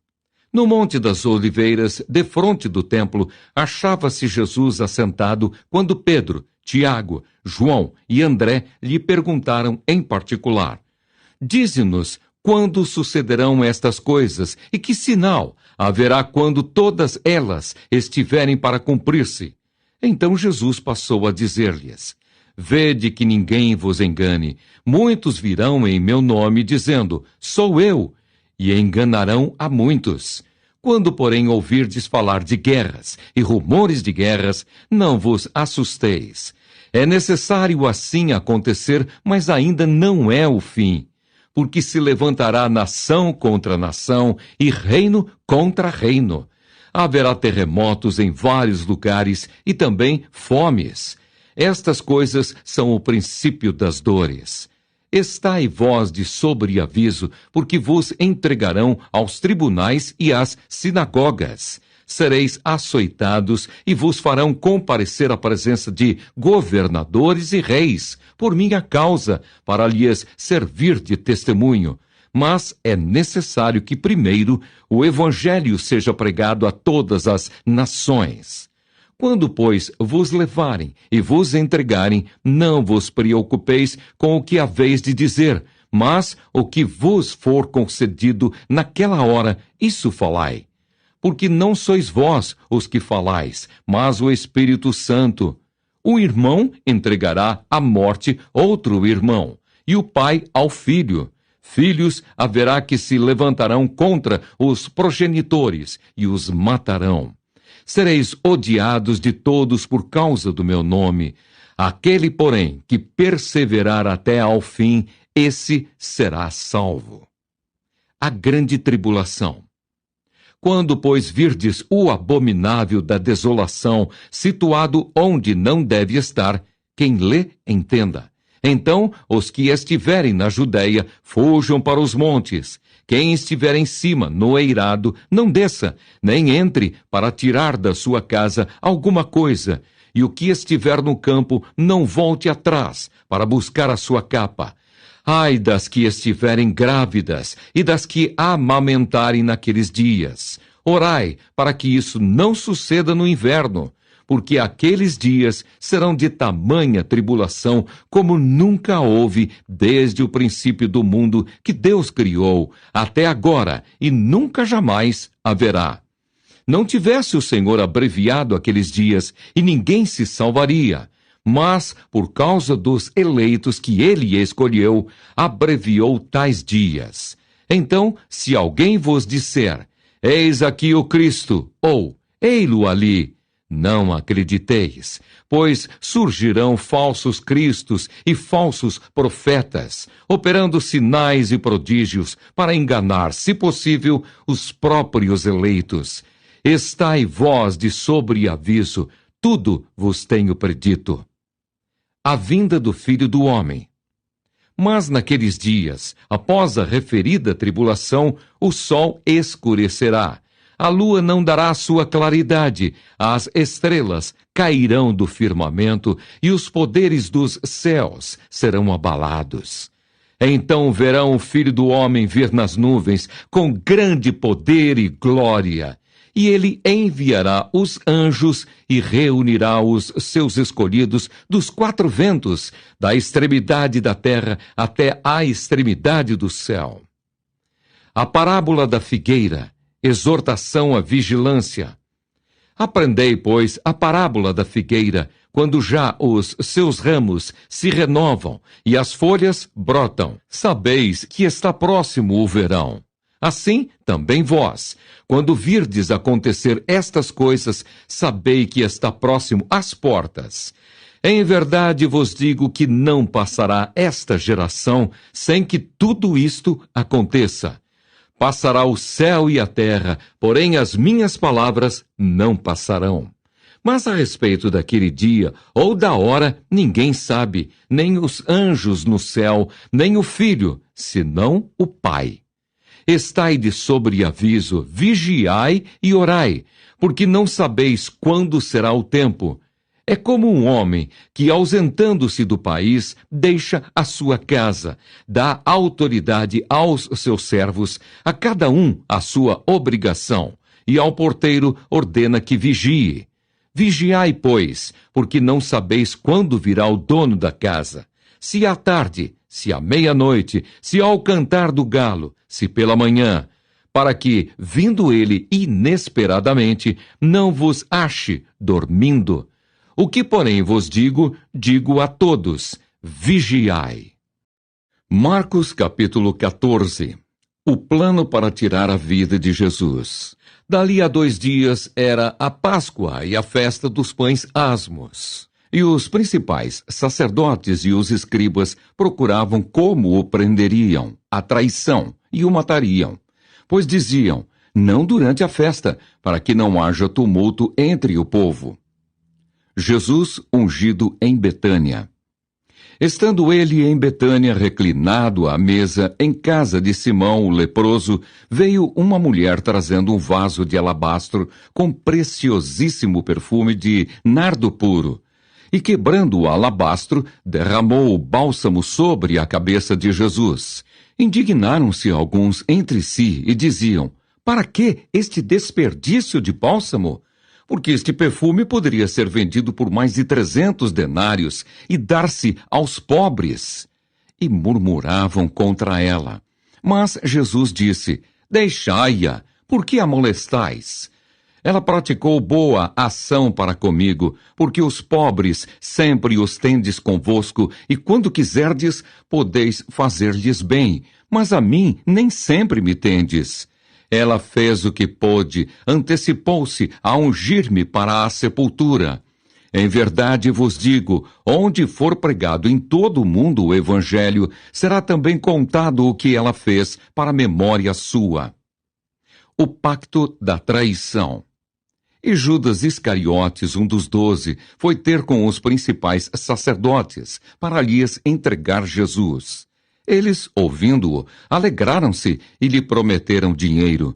No Monte das Oliveiras, defronte do templo, achava-se Jesus assentado quando Pedro, Tiago, João e André lhe perguntaram em particular: Dize-nos quando sucederão estas coisas e que sinal haverá quando todas elas estiverem para cumprir-se? Então Jesus passou a dizer-lhes: Vede que ninguém vos engane. Muitos virão em meu nome dizendo: Sou eu, e enganarão a muitos. Quando, porém, ouvirdes falar de guerras e rumores de guerras, não vos assusteis. É necessário assim acontecer, mas ainda não é o fim. Porque se levantará nação contra nação e reino contra reino. Haverá terremotos em vários lugares e também fomes. Estas coisas são o princípio das dores. Estai vós de sobreaviso, porque vos entregarão aos tribunais e às sinagogas. Sereis açoitados e vos farão comparecer à presença de governadores e reis, por minha causa, para lhes servir de testemunho. Mas é necessário que primeiro o evangelho seja pregado a todas as nações. Quando, pois, vos levarem e vos entregarem, não vos preocupeis com o que haveis de dizer, mas o que vos for concedido naquela hora, isso falai. Porque não sois vós os que falais, mas o Espírito Santo. O irmão entregará à morte outro irmão, e o pai ao filho. Filhos haverá que se levantarão contra os progenitores e os matarão. Sereis odiados de todos por causa do meu nome. Aquele, porém, que perseverar até ao fim, esse será salvo. A grande tribulação. Quando, pois, virdes o abominável da desolação, situado onde não deve estar, quem lê, entenda. Então, os que estiverem na Judéia, fujam para os montes. Quem estiver em cima, no eirado, não desça, nem entre para tirar da sua casa alguma coisa. E o que estiver no campo, não volte atrás para buscar a sua capa. Ai das que estiverem grávidas e das que amamentarem naqueles dias. Orai para que isso não suceda no inverno, porque aqueles dias serão de tamanha tribulação como nunca houve desde o princípio do mundo que Deus criou, até agora, e nunca jamais haverá. Não tivesse o Senhor abreviado aqueles dias, e ninguém se salvaria. Mas, por causa dos eleitos que ele escolheu, abreviou tais dias. Então, se alguém vos disser: Eis aqui o Cristo, ou ei-lo ali, não acrediteis, pois surgirão falsos cristos e falsos profetas, operando sinais e prodígios para enganar, se possível, os próprios eleitos. Estai vós de sobreaviso, tudo vos tenho predito. A vinda do Filho do Homem. Mas naqueles dias, após a referida tribulação, o sol escurecerá, a lua não dará sua claridade, as estrelas cairão do firmamento e os poderes dos céus serão abalados. Então verão o Filho do Homem vir nas nuvens com grande poder e glória. E ele enviará os anjos e reunirá os seus escolhidos dos quatro ventos, da extremidade da terra até à extremidade do céu. A parábola da figueira, exortação à vigilância. Aprendei, pois, a parábola da figueira, quando já os seus ramos se renovam e as folhas brotam. Sabeis que está próximo o verão. Assim, também vós, quando virdes acontecer estas coisas, sabei que está próximo às portas. Em verdade vos digo que não passará esta geração sem que tudo isto aconteça. Passará o céu e a terra, porém as minhas palavras não passarão. Mas a respeito daquele dia ou da hora, ninguém sabe, nem os anjos no céu, nem o Filho, senão o Pai. Estai de sobreaviso, vigiai e orai, porque não sabeis quando será o tempo. É como um homem que, ausentando-se do país, deixa a sua casa, dá autoridade aos seus servos, a cada um a sua obrigação, e ao porteiro ordena que vigie. Vigiai, pois, porque não sabeis quando virá o dono da casa, se à tarde, se à meia-noite, se ao cantar do galo, se pela manhã, para que, vindo ele inesperadamente, não vos ache dormindo. O que, porém, vos digo, digo a todos: vigiai. Marcos capítulo 14. O plano para tirar a vida de Jesus. Dali a 2 dias era a Páscoa e a festa dos pães asmos. E os principais sacerdotes e os escribas procuravam como o prenderiam, a traição, e o matariam. Pois diziam: não durante a festa, para que não haja tumulto entre o povo. Jesus ungido em Betânia. Estando ele em Betânia reclinado à mesa, em casa de Simão o leproso, veio uma mulher trazendo um vaso de alabastro com preciosíssimo perfume de nardo puro. E quebrando o alabastro, derramou o bálsamo sobre a cabeça de Jesus. Indignaram-se alguns entre si e diziam: para que este desperdício de bálsamo? Porque este perfume poderia ser vendido por mais de 300 denários e dar-se aos pobres. E murmuravam contra ela. Mas Jesus disse: deixai-a, por que a molestais? Ela praticou boa ação para comigo, porque os pobres sempre os tendes convosco, e quando quiserdes, podeis fazer-lhes bem, mas a mim nem sempre me tendes. Ela fez o que pôde, antecipou-se a ungir-me para a sepultura. Em verdade vos digo, onde for pregado em todo o mundo o Evangelho, será também contado o que ela fez para memória sua. O pacto da traição. E Judas Iscariotes, um dos 12, foi ter com os principais sacerdotes, para lhes entregar Jesus. Eles, ouvindo-o, alegraram-se e lhe prometeram dinheiro.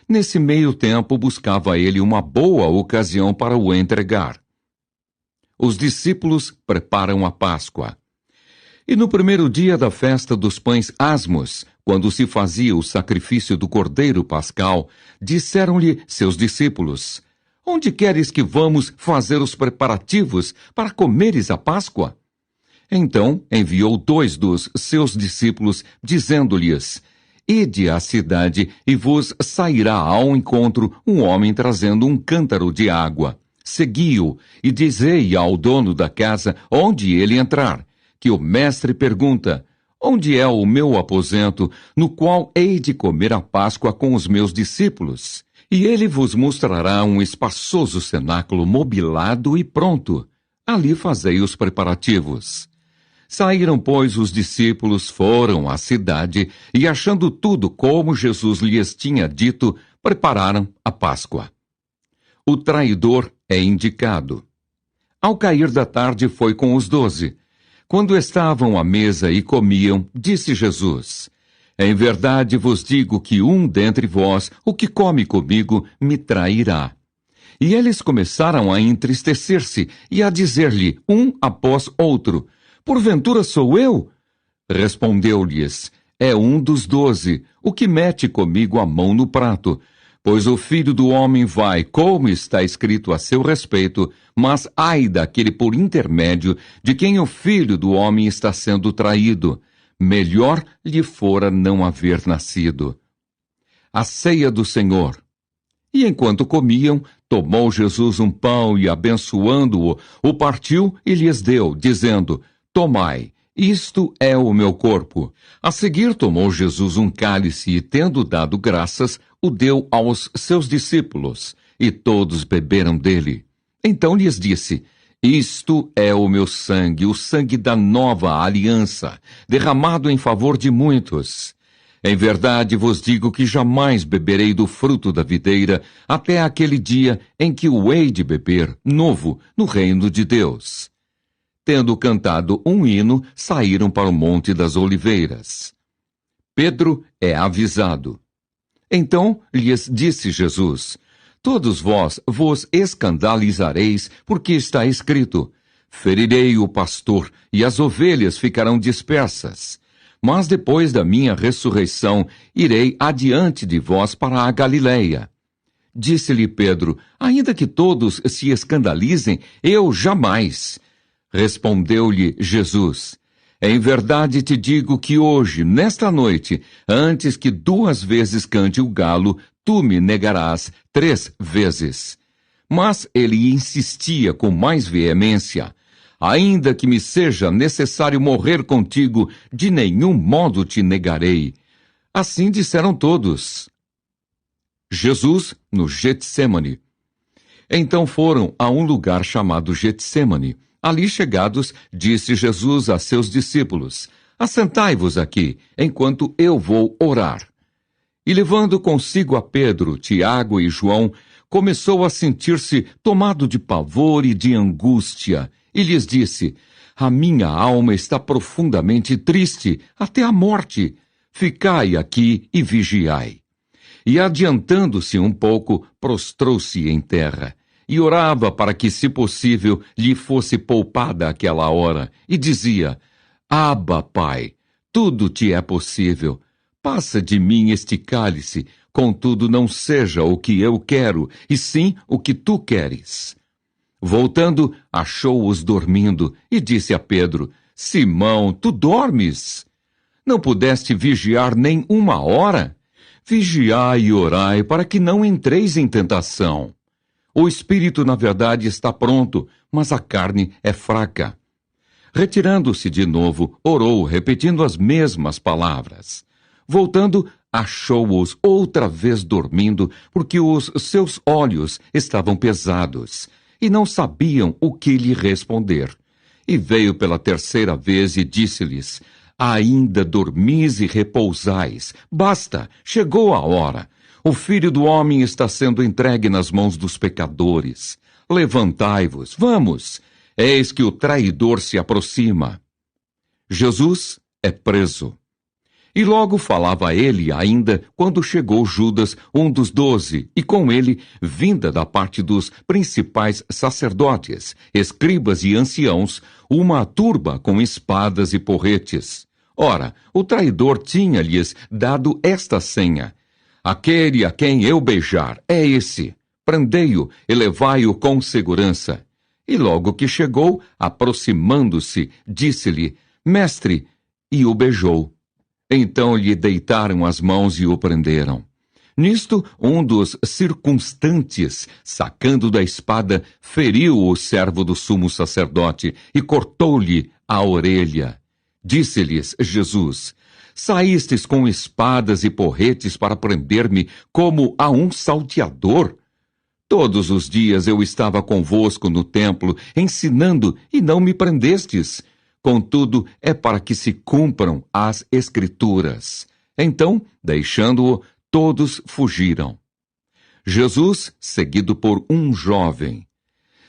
Nesse meio tempo buscava ele uma boa ocasião para o entregar. Os discípulos preparam a Páscoa. E no primeiro dia da festa dos pães asmos, quando se fazia o sacrifício do cordeiro pascal, disseram-lhe seus discípulos: onde queres que vamos fazer os preparativos para comeres a Páscoa? Então enviou 2 dos seus discípulos, dizendo-lhes: ide à cidade e vos sairá ao encontro um homem trazendo um cântaro de água. Segui-o e dizei ao dono da casa onde ele entrar, que o mestre pergunta: onde é o meu aposento, no qual hei de comer a Páscoa com os meus discípulos? E ele vos mostrará um espaçoso cenáculo mobilado e pronto. Ali fazei os preparativos. Saíram, pois, os discípulos, foram à cidade, e achando tudo como Jesus lhes tinha dito, prepararam a Páscoa. O traidor é indicado. Ao cair da tarde foi com os 12. Quando estavam à mesa e comiam, disse Jesus: em verdade vos digo que um dentre vós, o que come comigo, me trairá. E eles começaram a entristecer-se e a dizer-lhe, um após outro: porventura sou eu? Respondeu-lhes: é um dos 12, o que mete comigo a mão no prato. Pois o Filho do Homem vai, como está escrito a seu respeito, mas ai daquele por intermédio de quem o Filho do Homem está sendo traído. Melhor lhe fora não haver nascido. A ceia do Senhor. E enquanto comiam, tomou Jesus um pão e, abençoando-o, o partiu e lhes deu, dizendo: tomai, isto é o meu corpo. A seguir tomou Jesus um cálice e, tendo dado graças, o deu aos seus discípulos, e todos beberam dele. Então lhes disse: isto é o meu sangue, o sangue da nova aliança, derramado em favor de muitos. Em verdade vos digo que jamais beberei do fruto da videira até aquele dia em que o hei de beber novo no reino de Deus. Tendo cantado um hino, saíram para o Monte das Oliveiras. Pedro é avisado. Então lhes disse Jesus: todos vós vos escandalizareis, porque está escrito: ferirei o pastor, e as ovelhas ficarão dispersas. Mas depois da minha ressurreição, irei adiante de vós para a Galileia. Disse-lhe Pedro: ainda que todos se escandalizem, eu jamais. Respondeu-lhe Jesus: em verdade te digo que hoje, nesta noite, antes que 2 vezes cante o galo, tu me negarás 3 vezes. Mas ele insistia com mais veemência: ainda que me seja necessário morrer contigo, de nenhum modo te negarei. Assim disseram todos. Jesus no Getsêmani. Então foram a um lugar chamado Getsêmani. Ali chegados, disse Jesus a seus discípulos: assentai-vos aqui, enquanto eu vou orar. E levando consigo a Pedro, Tiago e João, começou a sentir-se tomado de pavor e de angústia, e lhes disse: a minha alma está profundamente triste, até a morte. Ficai aqui e vigiai. E adiantando-se um pouco, prostrou-se em terra, e orava para que, se possível, lhe fosse poupada aquela hora, e dizia: Abba, Pai, tudo te é possível. Passa de mim este cálice, contudo não seja o que eu quero, e sim o que tu queres. Voltando, achou-os dormindo, e disse a Pedro: Simão, tu dormes? Não pudeste vigiar nem 1 hora? Vigiai e orai para que não entreis em tentação. O espírito, na verdade, está pronto, mas a carne é fraca. Retirando-se de novo, orou, repetindo as mesmas palavras. Voltando, achou-os outra vez dormindo, porque os seus olhos estavam pesados, e não sabiam o que lhe responder. E veio pela 3ª vez e disse-lhes: ainda dormis e repousais. Basta, chegou a hora. O Filho do Homem está sendo entregue nas mãos dos pecadores. Levantai-vos, vamos. Eis que o traidor se aproxima. Jesus é preso. E logo falava ele ainda, quando chegou Judas, um dos 12, e com ele, vinda da parte dos principais sacerdotes, escribas e anciãos, uma turba com espadas e porretes. Ora, o traidor tinha-lhes dado esta senha: aquele a quem eu beijar é esse. Prendei-o e levai-o com segurança. E logo que chegou, aproximando-se, disse-lhe: Mestre, e o beijou. Então lhe deitaram as mãos e o prenderam. Nisto, um dos circunstantes, sacando da espada, feriu o servo do sumo sacerdote e cortou-lhe a orelha. Disse-lhes Jesus: saístes com espadas e porretes para prender-me como a um salteador? Todos os dias eu estava convosco no templo, ensinando, e não me prendestes. Contudo, é para que se cumpram as Escrituras. Então, deixando-o, todos fugiram. Jesus, seguido por um jovem.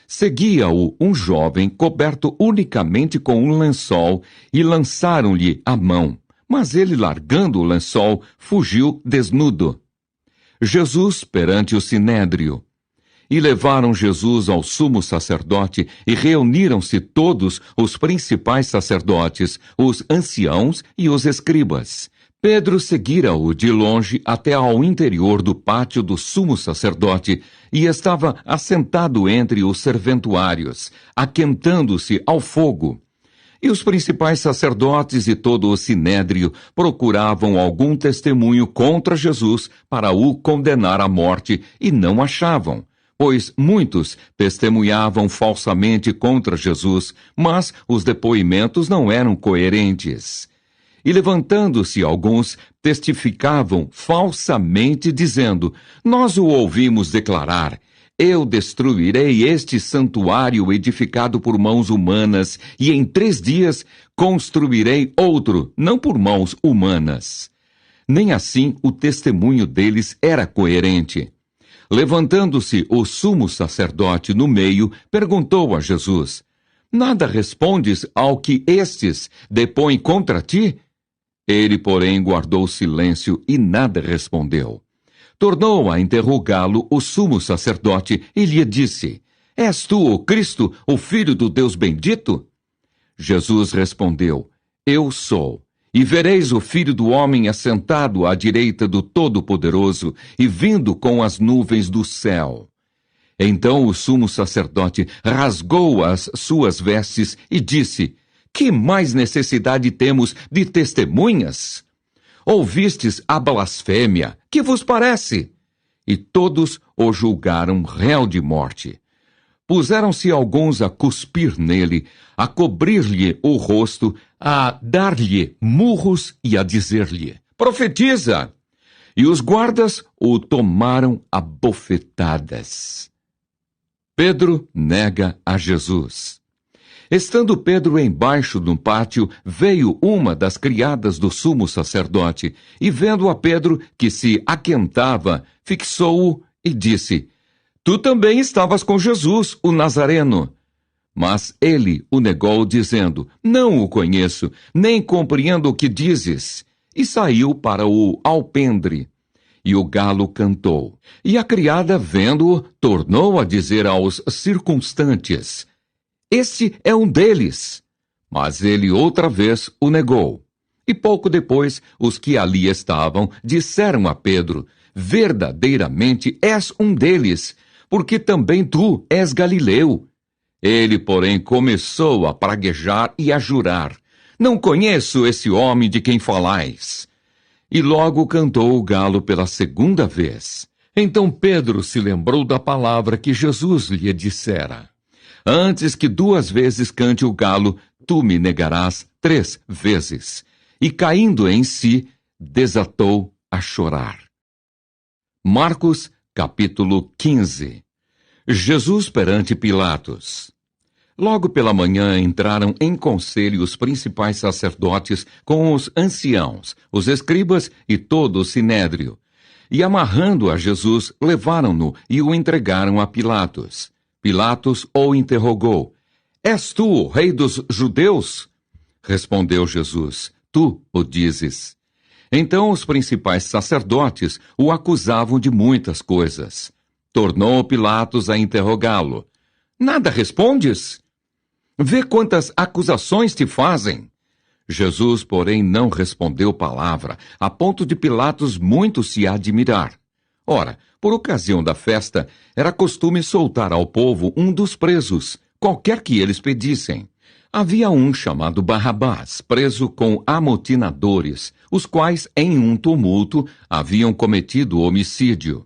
Seguia-o um jovem coberto unicamente com um lençol, e lançaram-lhe a mão. Mas ele, largando o lençol, fugiu desnudo. Jesus perante o sinédrio. E levaram Jesus ao sumo sacerdote, e reuniram-se todos os principais sacerdotes, os anciãos e os escribas. Pedro seguira-o de longe até ao interior do pátio do sumo sacerdote, e estava assentado entre os serventuários, aquentando-se ao fogo. E os principais sacerdotes e todo o sinédrio procuravam algum testemunho contra Jesus para o condenar à morte, e não achavam. Pois muitos testemunhavam falsamente contra Jesus, mas os depoimentos não eram coerentes. E levantando-se alguns, testificavam falsamente, dizendo: nós o ouvimos declarar: eu destruirei este santuário edificado por mãos humanas, e em 3 dias construirei outro, não por mãos humanas. nem assim o testemunho deles era coerente. Levantando-se o sumo sacerdote no meio, perguntou a Jesus: Nada respondes ao que estes depõem contra ti? Ele, porém, guardou silêncio e nada respondeu. Tornou a interrogá-lo o sumo sacerdote e lhe disse: És tu o Cristo, o Filho do Deus bendito? Jesus respondeu: Eu sou. E vereis o Filho do Homem assentado à direita do Todo-Poderoso e vindo com as nuvens do céu. Então o sumo sacerdote rasgou as suas vestes e disse: Que mais necessidade temos de testemunhas? Ouvistes a blasfêmia, que vos parece? E todos o julgaram réu de morte. Puseram-se alguns a cuspir nele, a cobrir-lhe o rosto, a dar-lhe murros e a dizer-lhe: Profetiza! E os guardas o tomaram a bofetadas. Pedro nega a Jesus. Estando Pedro embaixo no pátio, veio uma das criadas do sumo sacerdote, e vendo a Pedro, que se aquentava, fixou-o e disse: Tu também estavas com Jesus, o Nazareno. Mas ele o negou, dizendo: Não o conheço, nem compreendo o que dizes. E saiu para o alpendre. E o galo cantou. E a criada, vendo-o, tornou a dizer aos circunstantes: Este é um deles. Mas ele outra vez o negou. E pouco depois, os que ali estavam disseram a Pedro: Verdadeiramente és um deles, porque também tu és Galileu. Ele, porém, começou a praguejar e a jurar: Não conheço esse homem de quem falais. E logo cantou o galo pela segunda vez. Então Pedro se lembrou da palavra que Jesus lhe dissera: Antes que 2 vezes cante o galo, tu me negarás 3 vezes. E caindo em si, desatou a chorar. Marcos, capítulo 15. Jesus perante Pilatos. Logo pela manhã entraram em conselho os principais sacerdotes com os anciãos, os escribas e todo o sinédrio. E amarrando a Jesus, levaram-no e o entregaram a Pilatos. Pilatos o interrogou: És tu o rei dos judeus? Respondeu Jesus: Tu o dizes. Então os principais sacerdotes o acusavam de muitas coisas. Tornou Pilatos a interrogá-lo: Nada respondes? Vê quantas acusações te fazem. Jesus, porém, não respondeu palavra, a ponto de Pilatos muito se admirar. Ora, por ocasião da festa, era costume soltar ao povo um dos presos, qualquer que eles pedissem. Havia um chamado Barrabás, preso com amotinadores, os quais, em um tumulto, haviam cometido homicídio.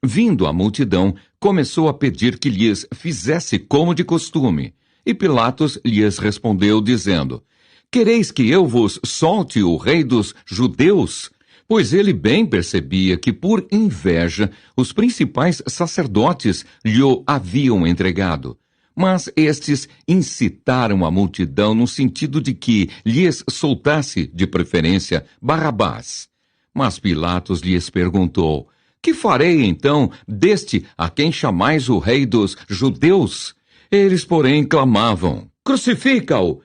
Vindo a multidão, começou a pedir que lhes fizesse como de costume. E Pilatos lhes respondeu, dizendo: Quereis que eu vos solte o rei dos judeus? Pois ele bem percebia que, por inveja, os principais sacerdotes lhe o haviam entregado. Mas estes incitaram a multidão no sentido de que lhes soltasse, de preferência, Barrabás. Mas Pilatos lhes perguntou: Que farei, então, deste a quem chamais o rei dos judeus? Eles, porém, clamavam: Crucifica-o!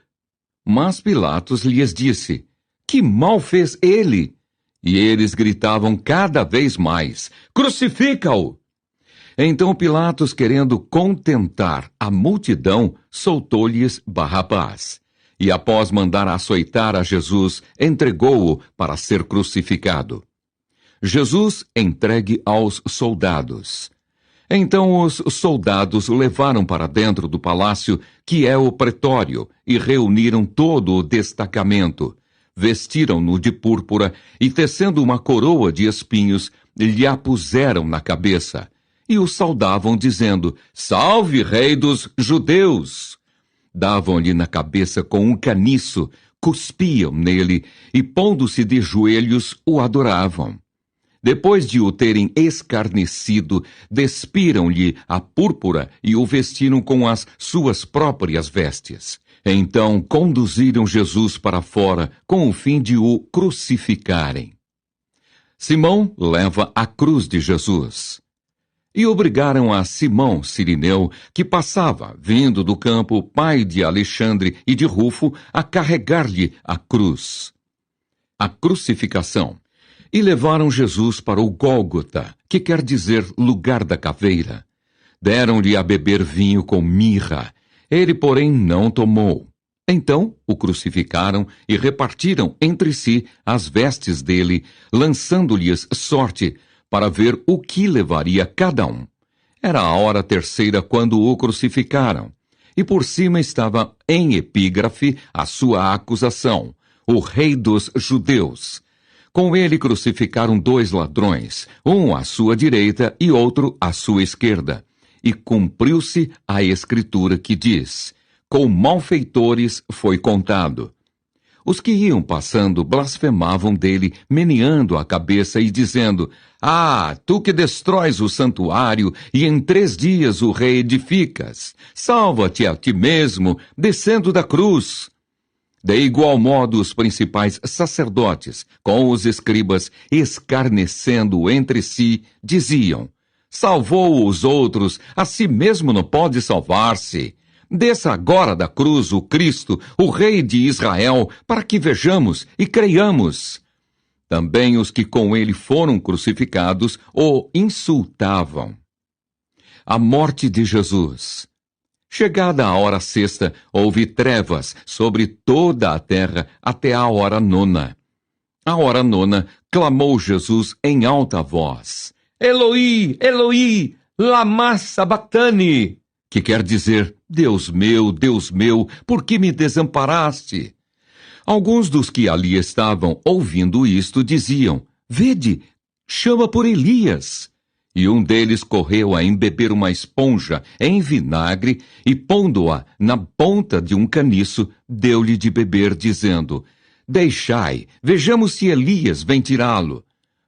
Mas Pilatos lhes disse: Que mal fez ele? E eles gritavam cada vez mais: Crucifica-o! Então Pilatos, querendo contentar a multidão, soltou-lhes Barrabás. E após mandar açoitar a Jesus, entregou-o para ser crucificado. Jesus entregue aos soldados. Então os soldados o levaram para dentro do palácio, que é o pretório, e reuniram todo o destacamento. Vestiram-no de púrpura e, tecendo uma coroa de espinhos, lhe a puseram na cabeça. E o saudavam, dizendo: Salve, rei dos judeus! Davam-lhe na cabeça com um caniço, cuspiam nele e, pondo-se de joelhos, o adoravam. Depois de o terem escarnecido, despiram-lhe a púrpura e o vestiram com as suas próprias vestes. Então conduziram Jesus para fora, com o fim de o crucificarem. Simão leva a cruz de Jesus. E obrigaram a Simão Cirineu, que passava, vindo do campo, pai de Alexandre e de Rufo, a carregar-lhe a cruz. A crucificação. E levaram Jesus para o Gólgota, que quer dizer lugar da caveira. Deram-lhe a beber vinho com mirra. Ele, porém, não tomou. Então o crucificaram e repartiram entre si as vestes dele, lançando-lhes sorte, para ver o que levaria cada um. Era a hora terceira quando o crucificaram, e por cima estava em epígrafe a sua acusação, o Rei dos Judeus. Com ele crucificaram 2 ladrões, um à sua direita e outro à sua esquerda. E cumpriu-se a escritura que diz: com malfeitores foi contado. Os que iam passando blasfemavam dele, meneando a cabeça e dizendo: ah, tu que destróis o santuário e em 3 dias o reedificas, salva-te a ti mesmo, descendo da cruz. De igual modo, os principais sacerdotes, com os escribas, escarnecendo entre si, diziam: salvou os outros, a si mesmo não pode salvar-se. Desça agora da cruz o Cristo, o Rei de Israel, para que vejamos e creiamos. Também os que com ele foram crucificados o insultavam. A morte de Jesus. Chegada a hora sexta, houve trevas sobre toda a terra até a hora nona. À hora nona, clamou Jesus em alta voz: Eloi, Eloi, lama sabachthani, que quer dizer: Deus meu, por que me desamparaste? Alguns dos que ali estavam ouvindo isto diziam: vede, chama por Elias. E um deles correu a embeber uma esponja em vinagre e, pondo-a na ponta de um caniço, deu-lhe de beber, dizendo: deixai, vejamos se Elias vem tirá-lo.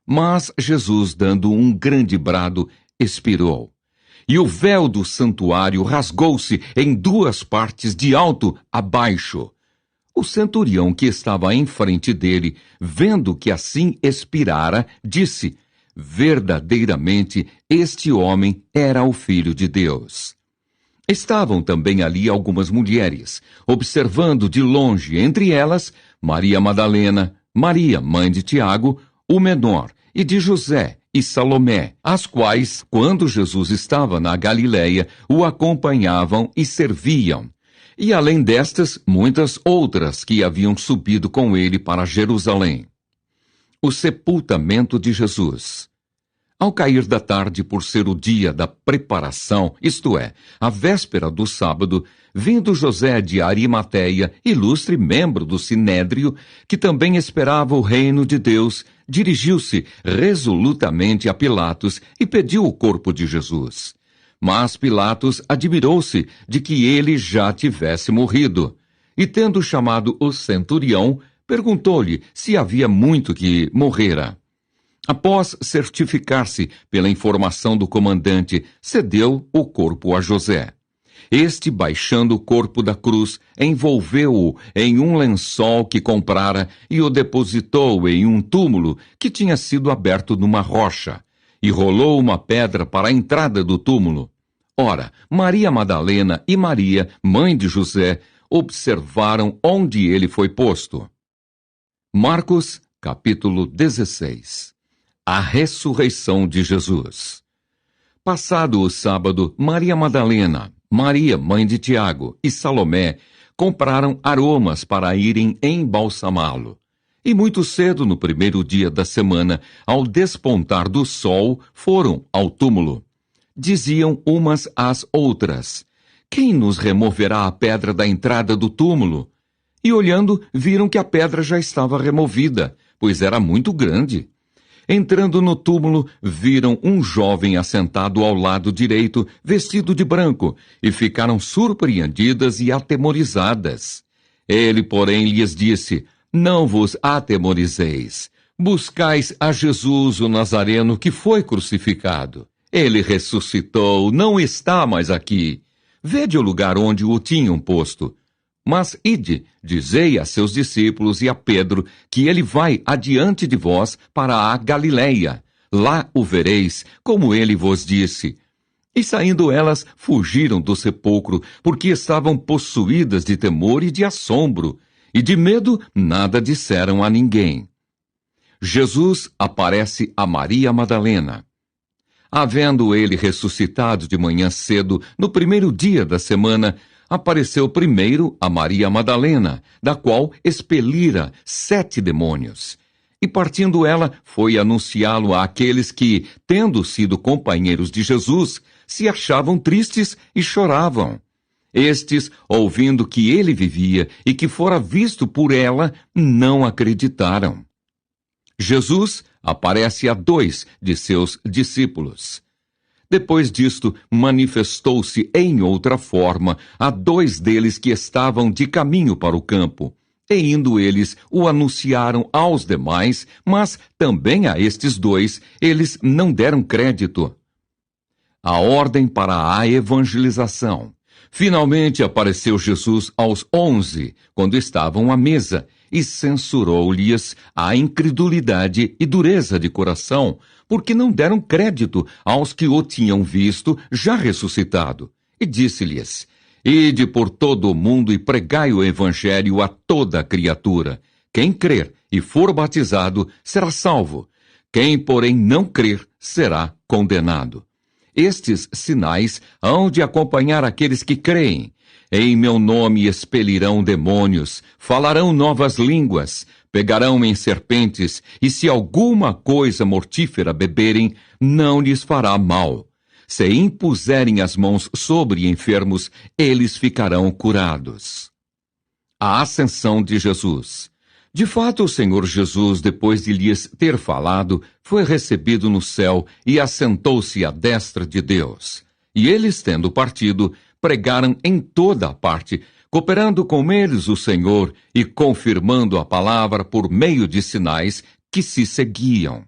Mas Jesus, dando um grande brado, expirou. E o véu do santuário rasgou-se em 2 partes, de alto a baixo. O centurião que estava em frente dele, vendo que assim expirara, disse: verdadeiramente, este homem era o Filho de Deus. Estavam também ali algumas mulheres, observando de longe, entre elas, Maria Madalena, Maria, mãe de Tiago, o menor, e de José e Salomé, as quais, quando Jesus estava na Galileia, o acompanhavam e serviam. E além destas, muitas outras que haviam subido com ele para Jerusalém. O sepultamento de Jesus. Ao cair da tarde, por ser o dia da preparação, isto é, a véspera do sábado, vindo José de Arimateia, ilustre membro do Sinédrio, que também esperava o reino de Deus, dirigiu-se resolutamente a Pilatos e pediu o corpo de Jesus. Mas Pilatos admirou-se de que ele já tivesse morrido, e tendo chamado o centurião, perguntou-lhe se havia muito que morrera. Após certificar-se pela informação do comandante, cedeu o corpo a José. Este, baixando o corpo da cruz, envolveu-o em um lençol que comprara e o depositou em um túmulo que tinha sido aberto numa rocha, e rolou uma pedra para a entrada do túmulo. Ora, Maria Madalena e Maria, mãe de José, observaram onde ele foi posto. Marcos, capítulo 16. A ressurreição de Jesus. Passado o sábado, Maria Madalena, Maria, mãe de Tiago, e Salomé compraram aromas para irem embalsamá-lo. E muito cedo, no primeiro dia da semana, ao despontar do sol, foram ao túmulo. Diziam umas às outras: quem nos removerá a pedra da entrada do túmulo? E olhando, viram que a pedra já estava removida, pois era muito grande. Entrando no túmulo, viram um jovem assentado ao lado direito, vestido de branco, e ficaram surpreendidas e atemorizadas. Ele, porém, lhes disse: não vos atemorizeis. Buscais a Jesus, o Nazareno, que foi crucificado. Ele ressuscitou, não está mais aqui. Vede o lugar onde o tinham posto. Mas ide, dizei a seus discípulos e a Pedro, que ele vai adiante de vós para a Galileia. Lá o vereis, como ele vos disse. E saindo elas, fugiram do sepulcro, porque estavam possuídas de temor e de assombro, e de medo nada disseram a ninguém. Jesus aparece a Maria Madalena. Havendo ele ressuscitado de manhã cedo, no primeiro dia da semana, apareceu primeiro a Maria Madalena, da qual expelira 7 demônios. E partindo ela, foi anunciá-lo àqueles que, tendo sido companheiros de Jesus, se achavam tristes e choravam. Estes, ouvindo que ele vivia e que fora visto por ela, não acreditaram. Jesus aparece a 2 de seus discípulos. Depois disto, manifestou-se em outra forma a 2 deles que estavam de caminho para o campo. E indo eles, o anunciaram aos demais, mas também a estes 2 eles não deram crédito. A ordem para a evangelização. Finalmente apareceu Jesus aos 11, quando estavam à mesa, e censurou-lhes a incredulidade e dureza de coração, porque não deram crédito aos que o tinham visto já ressuscitado. E disse-lhes: Ide por todo o mundo e pregai o evangelho a toda a criatura. Quem crer e for batizado será salvo. Quem, porém, não crer será condenado. Estes sinais hão de acompanhar aqueles que creem. Em meu nome expelirão demônios, falarão novas línguas, pegarão em serpentes, e se alguma coisa mortífera beberem, não lhes fará mal. Se impuserem as mãos sobre enfermos, eles ficarão curados. A ascensão de Jesus. De fato, o Senhor Jesus, depois de lhes ter falado, foi recebido no céu e assentou-se à destra de Deus. E eles, tendo partido, pregaram em toda a parte, cooperando com eles o Senhor e confirmando a palavra por meio de sinais que se seguiam.